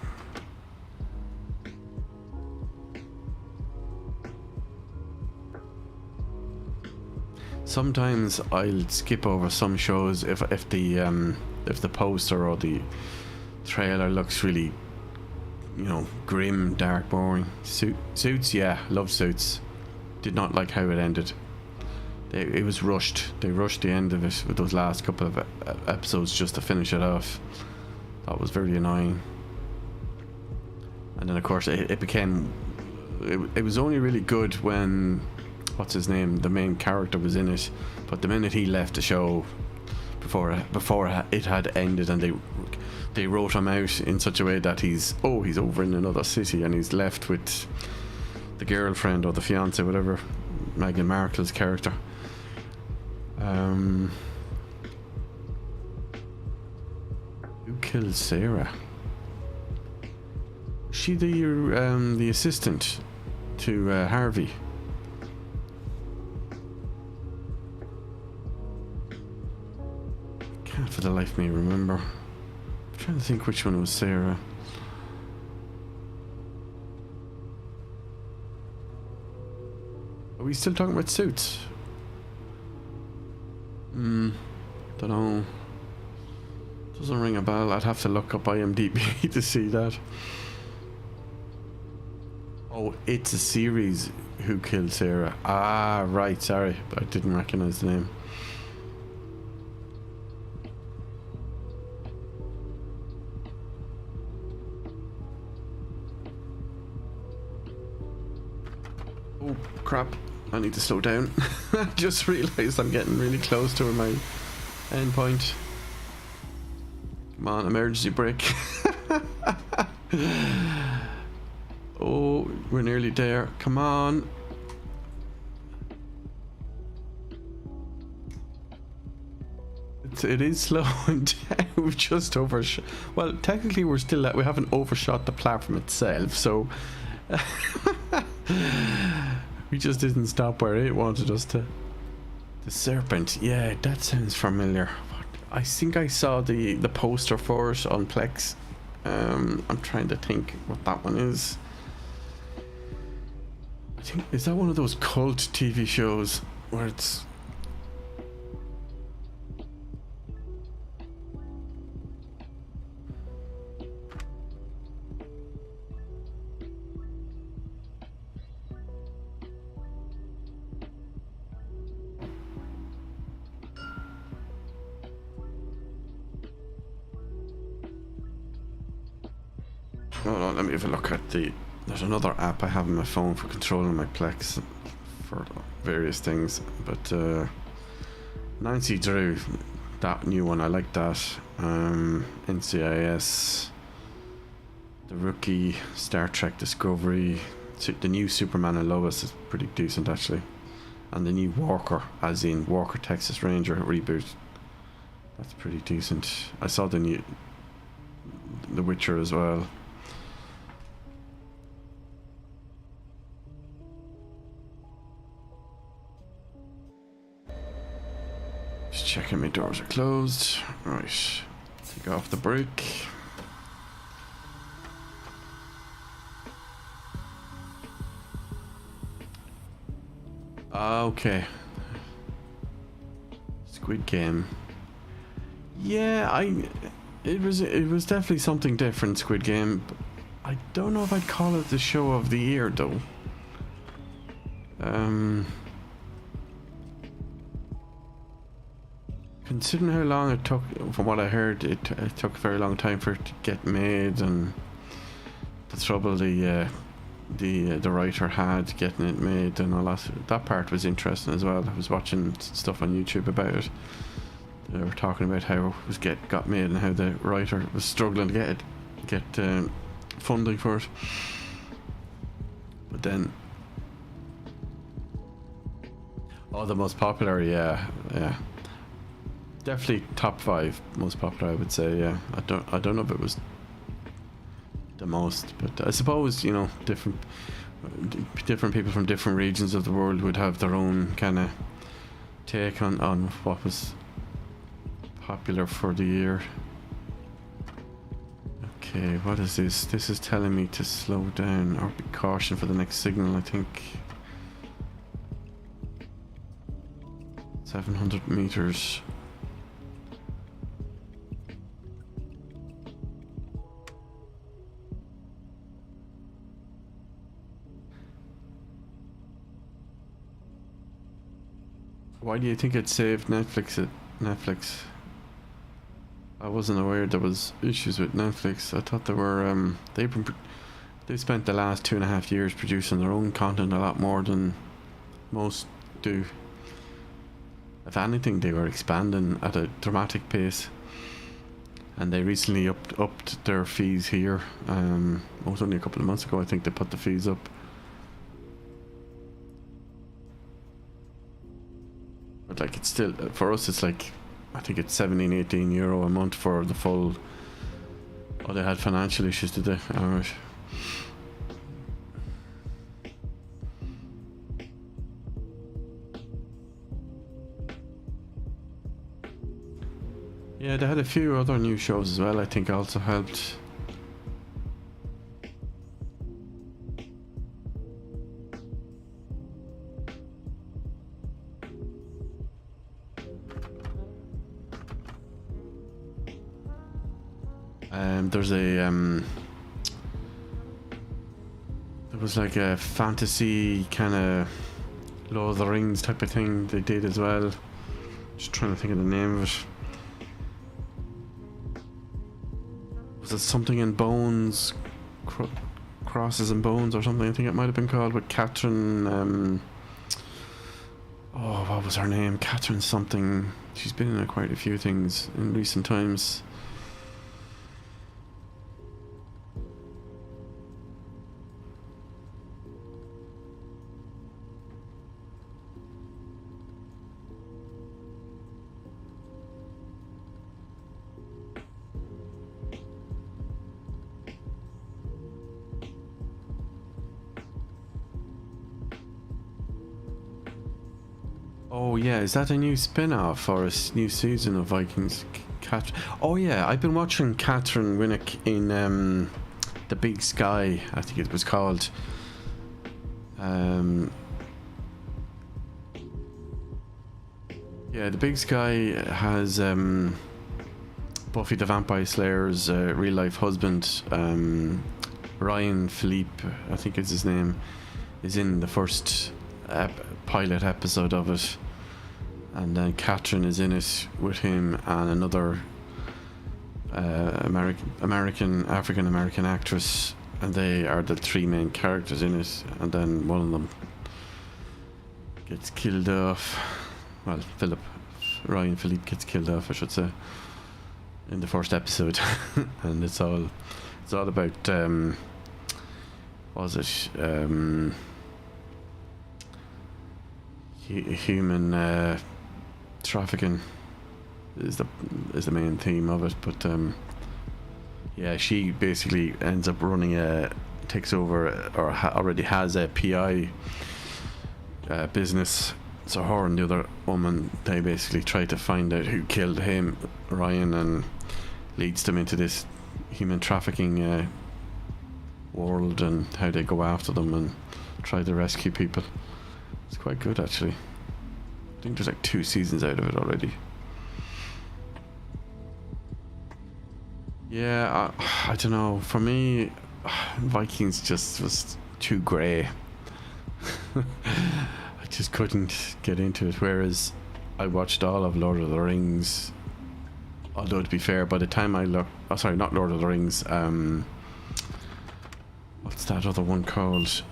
[SPEAKER 1] Sometimes I'll skip over some shows if the poster or the trailer looks really, grim, dark, boring. Suits, yeah, love Suits. Did not like how it ended. It was rushed. They rushed the end of it with those last couple of episodes just to finish it off. That was very annoying. And then of course it became. It was only really good when, what's his name, the main character was in it. But the minute he left the show, before it had ended, and they wrote him out in such a way that he's over in another city and he's left with the girlfriend or the fiance, whatever, Meghan Markle's character. Who killed Sarah? Was she the assistant to Harvey? Can't for the life of me remember. I'm trying to think which one was Sarah. Are we still talking about Suits? Don't know. Doesn't ring a bell. I'd have to look up IMDb to see that. Oh, it's a series. Who Killed Sarah? Ah, right. Sorry, I didn't recognize the name. Oh, crap. I need to slow down. I just realized I'm getting really close to my end point. Come on, emergency brake. Oh, we're nearly there. Come on. It is slowing down. We've just overshot. Well, technically we haven't overshot the platform itself, so we just didn't stop where it wanted us to. The serpent, yeah, that sounds familiar. I think I saw the poster for it on Plex. I'm trying to think what that one is. I think, is that one of those cult TV shows where it's hold on, let me have a look at there's another app I have on my phone for controlling my Plex for various things, but Nancy Drew, that new one, I like that. NCIS, The Rookie, Star Trek Discovery, the new Superman and Lois is pretty decent actually, and the new Walker, as in Walker Texas Ranger reboot, that's pretty decent. I saw the new The Witcher as well. Just checking my doors are closed. Right, take off the brake. Okay. Squid Game. Yeah, it was definitely something different, Squid Game. I don't know if I'd call it the show of the year though. Considering how long it took, from what I heard, it took a very long time for it to get made, and the trouble the writer had getting it made and all that part was interesting as well. I was watching stuff on YouTube about it. They were talking about how it was got made and how the writer was struggling to get funding for it. But then, the most popular, yeah, definitely top 5 most popular, I would say. Yeah, I don't know if it was the most, but I suppose, you know, different people from different regions of the world would have their own kind of take on what was popular for the year. Okay, what is this? This is telling me to slow down or be caution for the next signal, I think. 700 meters. Why do you think it saved Netflix? I wasn't aware there was issues with Netflix. I thought they were they spent the last 2.5 years producing their own content a lot more than most do. if anything, they were expanding at a dramatic pace. And they recently upped their fees here. It was only a couple of months ago, I think they put the fees up. But like, it's still, for us, it's like, I think it's 17, 18 euro a month for the full. Oh, they had financial issues, did they? Alright. Yeah, they had a few other new shows as well, I think also helped. There's a there was like a fantasy kind of Lord of the Rings type of thing they did as well. Just trying to think of the name of it. Was it something in Bones? Crosses and Bones or something, I think it might have been called, with Catherine, oh, what was her name? Catherine something. She's been in quite a few things in recent times. Oh yeah, is that a new spin-off or a new season of Vikings? Oh yeah, I've been watching Catherine Winnick in The Big Sky, I think it was called. Yeah, The Big Sky has Buffy the Vampire Slayer's real-life husband, Ryan Philippe, I think is his name, is in the first pilot episode of it. And then Catherine is in it with him and another African American actress, and they are the three main characters in it. And then one of them gets killed off. Well, Ryan Philippe gets killed off, I should say, in the first episode. And it's all about human trafficking is the main theme of it, but yeah, she basically ends up takes over or already has a PI business. So her and the other woman, they basically try to find out who killed Ryan, and leads them into this human trafficking world and how they go after them and try to rescue people. It's quite good, actually. I think there's like 2 seasons out of it already. Yeah, I don't know. For me, Vikings just was too grey. I just couldn't get into it. Whereas I watched all of Lord of the Rings. Although, to be fair, by the time not Lord of the Rings. What's that other one called?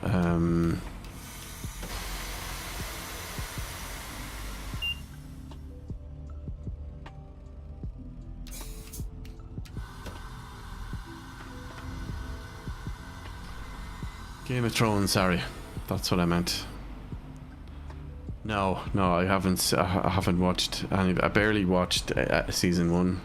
[SPEAKER 1] Game of Thrones, sorry. That's what I meant. No, I haven't watched any. I barely watched season 1.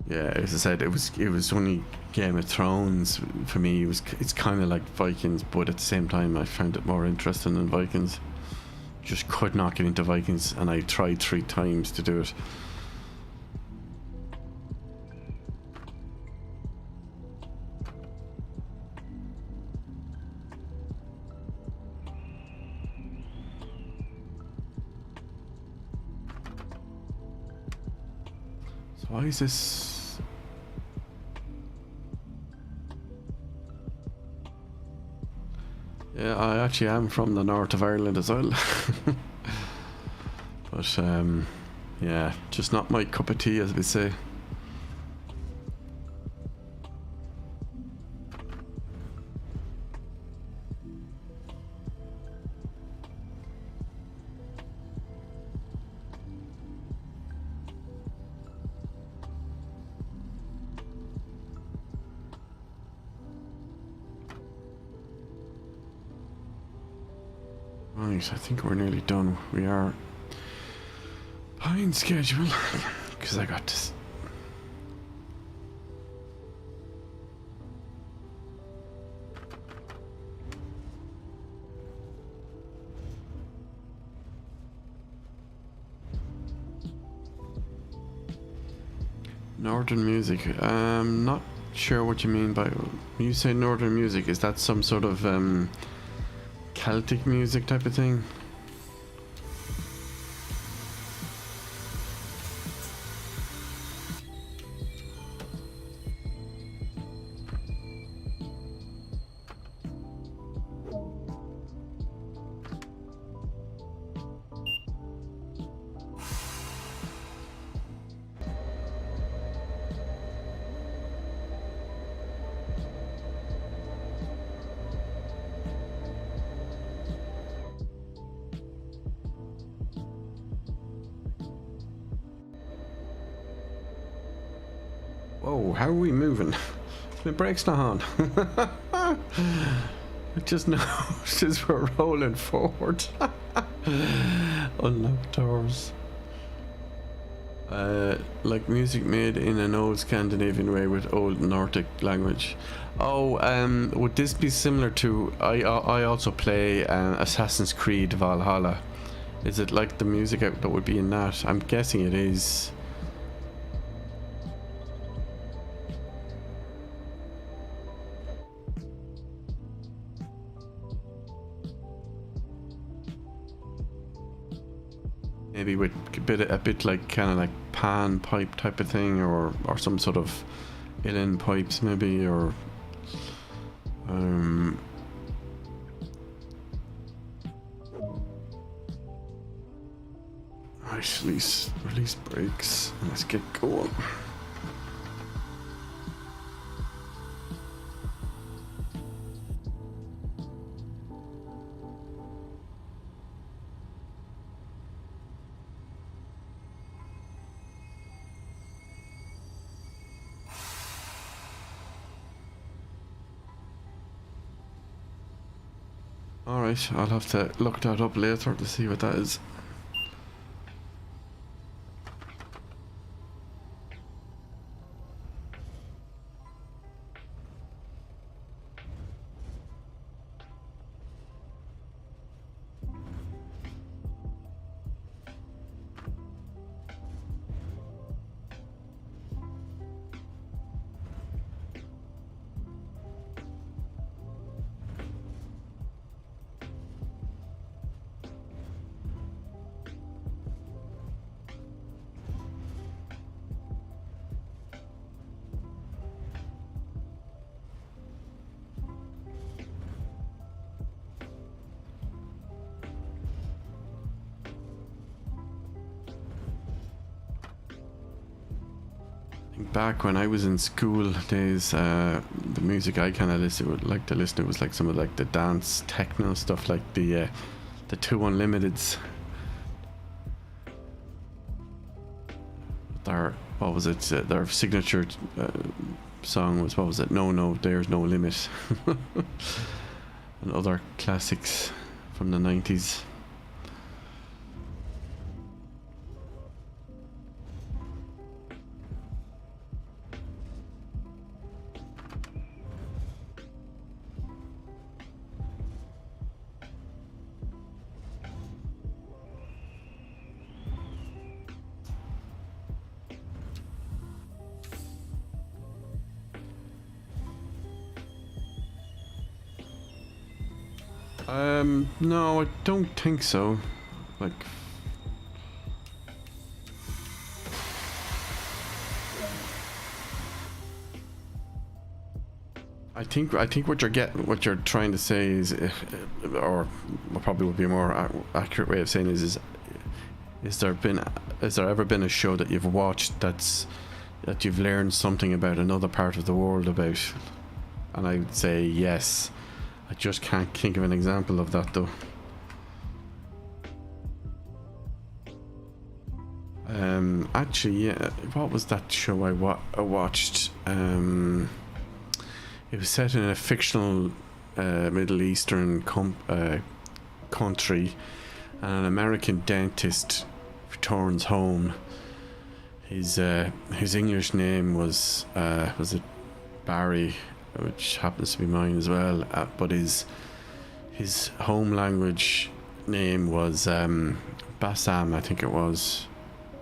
[SPEAKER 1] Yeah, as I said, it was only Game of Thrones for me. It's kind of like Vikings, but at the same time, I found it more interesting than Vikings. Just could not get into Vikings, and I tried 3 times to do it. So why is this? Yeah, I actually am from the north of Ireland as well. But yeah, just not my cup of tea, as we say. Right, I think we're nearly done. We are behind schedule because I got to. Northern music. Not sure what you mean by when you say northern music. Is that some sort of Celtic music type of thing? Whoa, how are we moving? My brake's not on. I just noticed as we're rolling forward. Unlock doors. Like music made in an old Scandinavian way with old Nordic language. Oh, would this be similar to... I also play Assassin's Creed Valhalla. Is it like the music that would be in that? I'm guessing it is. Maybe with a bit like kind of like pan pipe type of thing, or some sort of uilleann pipes maybe, or right, release brakes. Let's get going. Alright, I'll have to look that up later to see what that is. Back when I was in school days, the music I kind of like to listen to was like some of like the dance techno stuff, like the 2 Unlimiteds. What was it? Their signature song was, what was it? No, there's no limit, and other classics from the 90s. No, I don't think so. Like, I think what you're trying to say is, or probably would be a more accurate way of saying is there ever been a show that you've watched that you've learned something about another part of the world about? And I would say yes. I just can't think of an example of that though. Actually, yeah. What was that show I watched? It was set in a fictional Middle Eastern country, and an American dentist returns home. His English name was it Barry, which happens to be mine as well, but his home language name was Bassam, I think it was,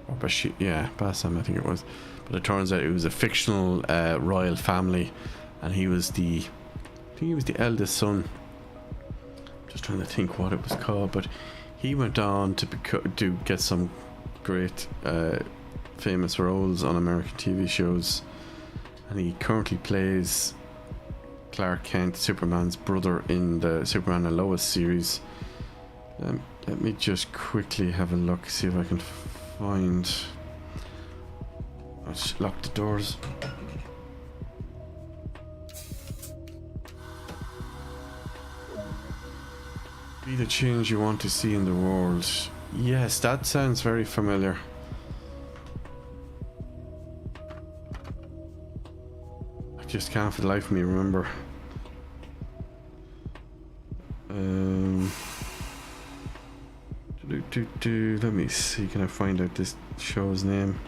[SPEAKER 1] or Bassam, I think it was. But it turns out it was a fictional royal family, and he was the eldest son. Just trying to think what it was called, but he went on to get some great famous roles on American TV shows, and he currently plays Clark Kent, Superman's brother, in the Superman and Lois series. Let me just quickly have a look, see if I can find. I'll just lock the doors. Be the change you want to see in the world. Yes, that sounds very familiar. I just can't for the life of me remember. Let me see, can I find out this show's name?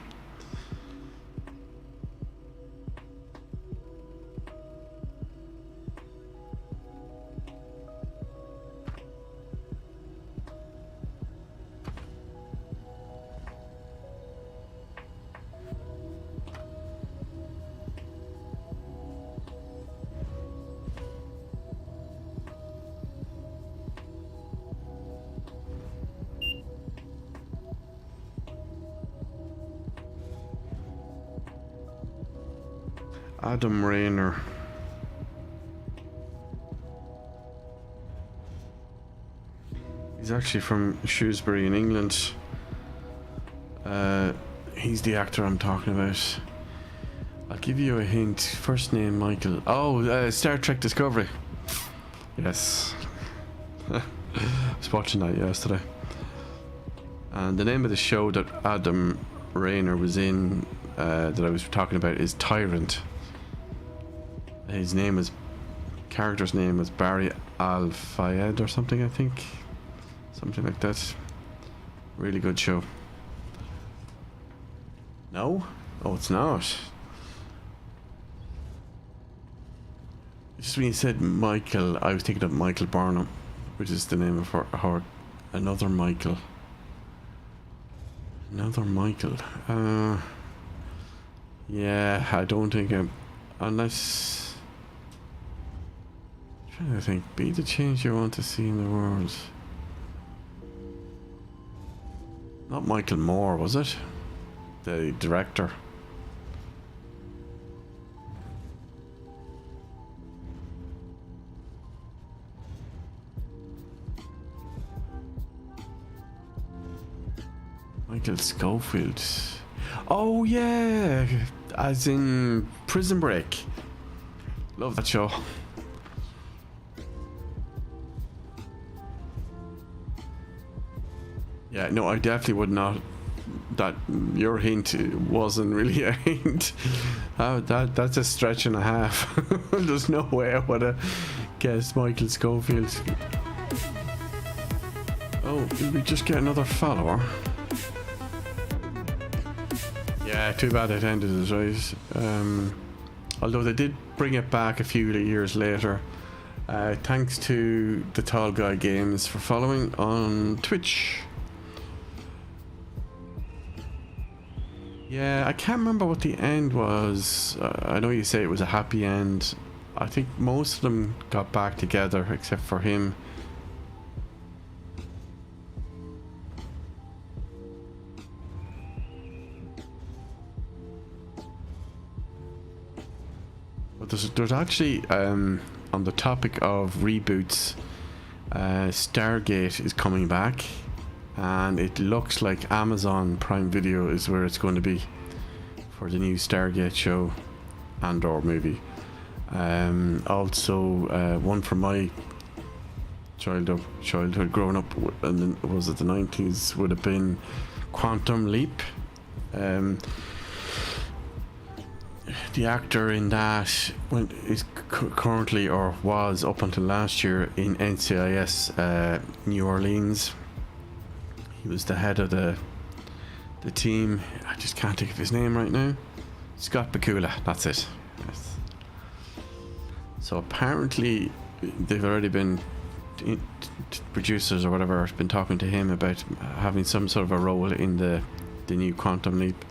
[SPEAKER 1] Adam Rayner. He's actually from Shrewsbury in England. He's the actor I'm talking about. I'll give you a hint. First name Michael. Oh, Star Trek Discovery. Yes. I was watching that yesterday. And the name of the show that Adam Rayner was in, that I was talking about, is Tyrant. His character's name was Barry Al-Fayed or something, I think. Something like that. Really good show. No? Oh, it's not. Just when you said Michael, I was thinking of Michael Barnum, which is the name of her another Michael. Another Michael. Yeah, I don't think unless... I think be the change you want to see in the world. Not Michael Moore, was it? The director. Michael Schofield. Oh yeah, as in Prison Break. Love that show. Yeah, no, I definitely would not. That your hint wasn't really a hint. That's a stretch and a half. There's no way I would have guessed Michael Schofield. Oh, did we just get another follower? Yeah, too bad it ended as right. Although they did bring it back a few years later. Thanks to the Tall Guy Games for following on Twitch. Yeah, I can't remember what the end was. I know you say it was a happy end. I think most of them got back together except for him. But there's actually, on the topic of reboots, Stargate is coming back. And it looks like Amazon Prime Video is where it's going to be for the new Stargate show and or movie. Also, one from my childhood growing up, and was it the 90s, would have been Quantum Leap. the actor in that is currently, or was up until last year, in NCIS New Orleans. He was the head of the team. I just can't think of his name right now. Scott Bakula, that's it. Yes. So apparently they've already been, producers or whatever have been talking to him about having some sort of a role in the new Quantum Leap.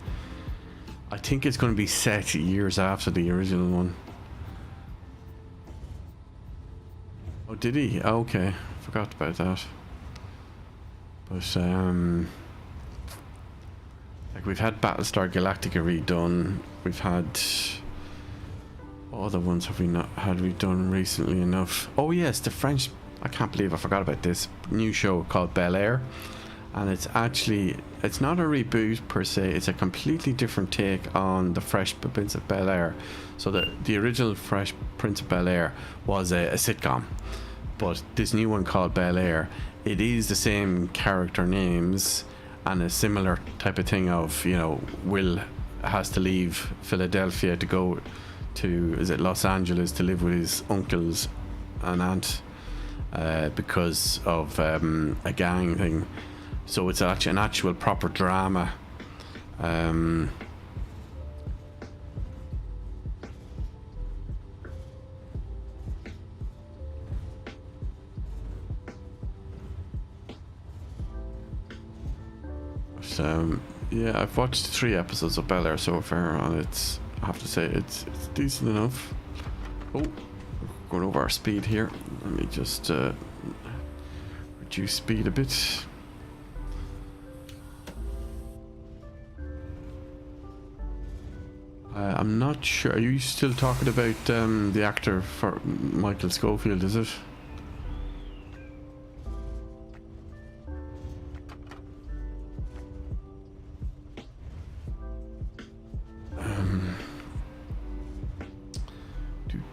[SPEAKER 1] I think it's going to be set years after the original one. Oh, did he? Oh, okay, forgot about that. But like, we've had Battlestar Galactica redone. We've had, what other ones have we not had redone recently enough? Oh yes, the French, I can't believe I forgot about this new show called Bel Air. And it's actually, it's not a reboot per se, it's a completely different take on the Fresh Prince of Bel Air. So the original Fresh Prince of Bel Air was a sitcom, but this new one called Bel Air, it is the same character names and a similar type of thing of, you know, Will has to leave Philadelphia to go to, is it Los Angeles, to live with his uncles and aunt because of a gang thing. So it's actually an actual proper drama. Yeah, I've watched 3 episodes of Bel Air so far, and it's, I have to say, it's decent enough. Oh, going over our speed here. Let me just reduce speed a bit. I'm not sure. Are you still talking about the actor for Michael Scofield, is it?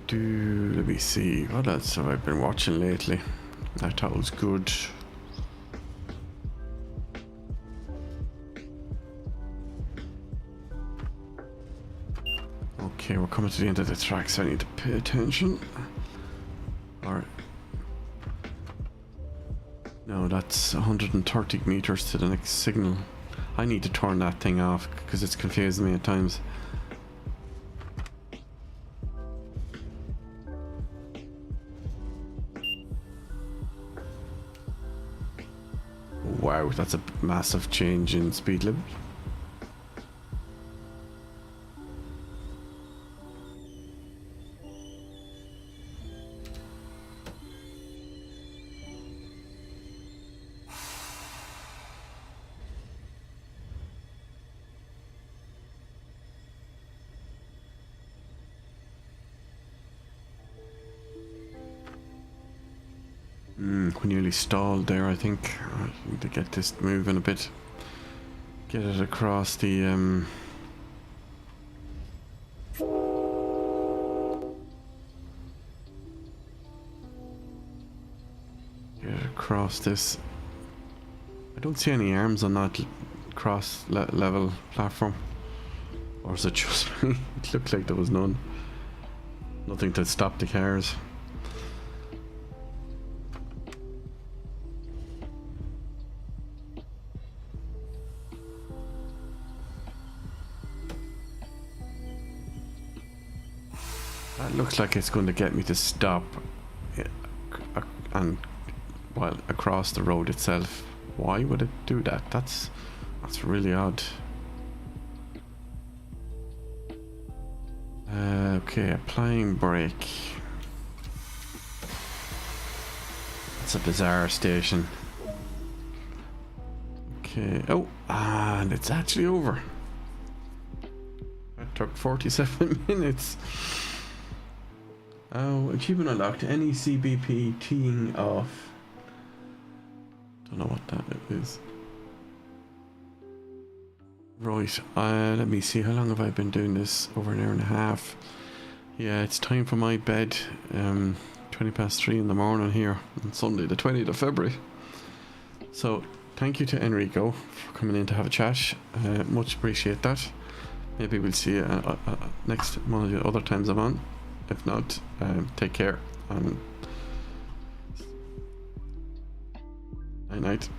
[SPEAKER 1] Let me see. What else have I been watching lately? I thought it was good. Okay, we're coming to the end of the track, so I need to pay attention. Alright. No, that's 130 meters to the next signal. I need to turn that thing off because it's confusing me at times. Wow, that's a massive change in speed limit. We nearly stalled there, I think. I need to get this moving a bit. Get it across the get it across this. I don't see any arms on that cross level platform. Or is it just me? It looked like there was none. Nothing to stop the cars. That looks like it's going to get me to stop and well across the road itself. Why would it do that? That's really odd. Okay, applying brake. It's a bizarre station. Okay. Oh, and it's actually over. That took 47 minutes. Oh, achievement unlocked. Any CBP teeing off. Don't know what that is. Right, let me see. How long have I been doing this? Over an hour and a half. Yeah, it's time for my bed. 3:20 in the morning here on Sunday, the 20th of February. So, thank you to Enrico for coming in to have a chat. Much appreciate that. maybe we'll see you next one of the other times I'm on. If not, take care and night night.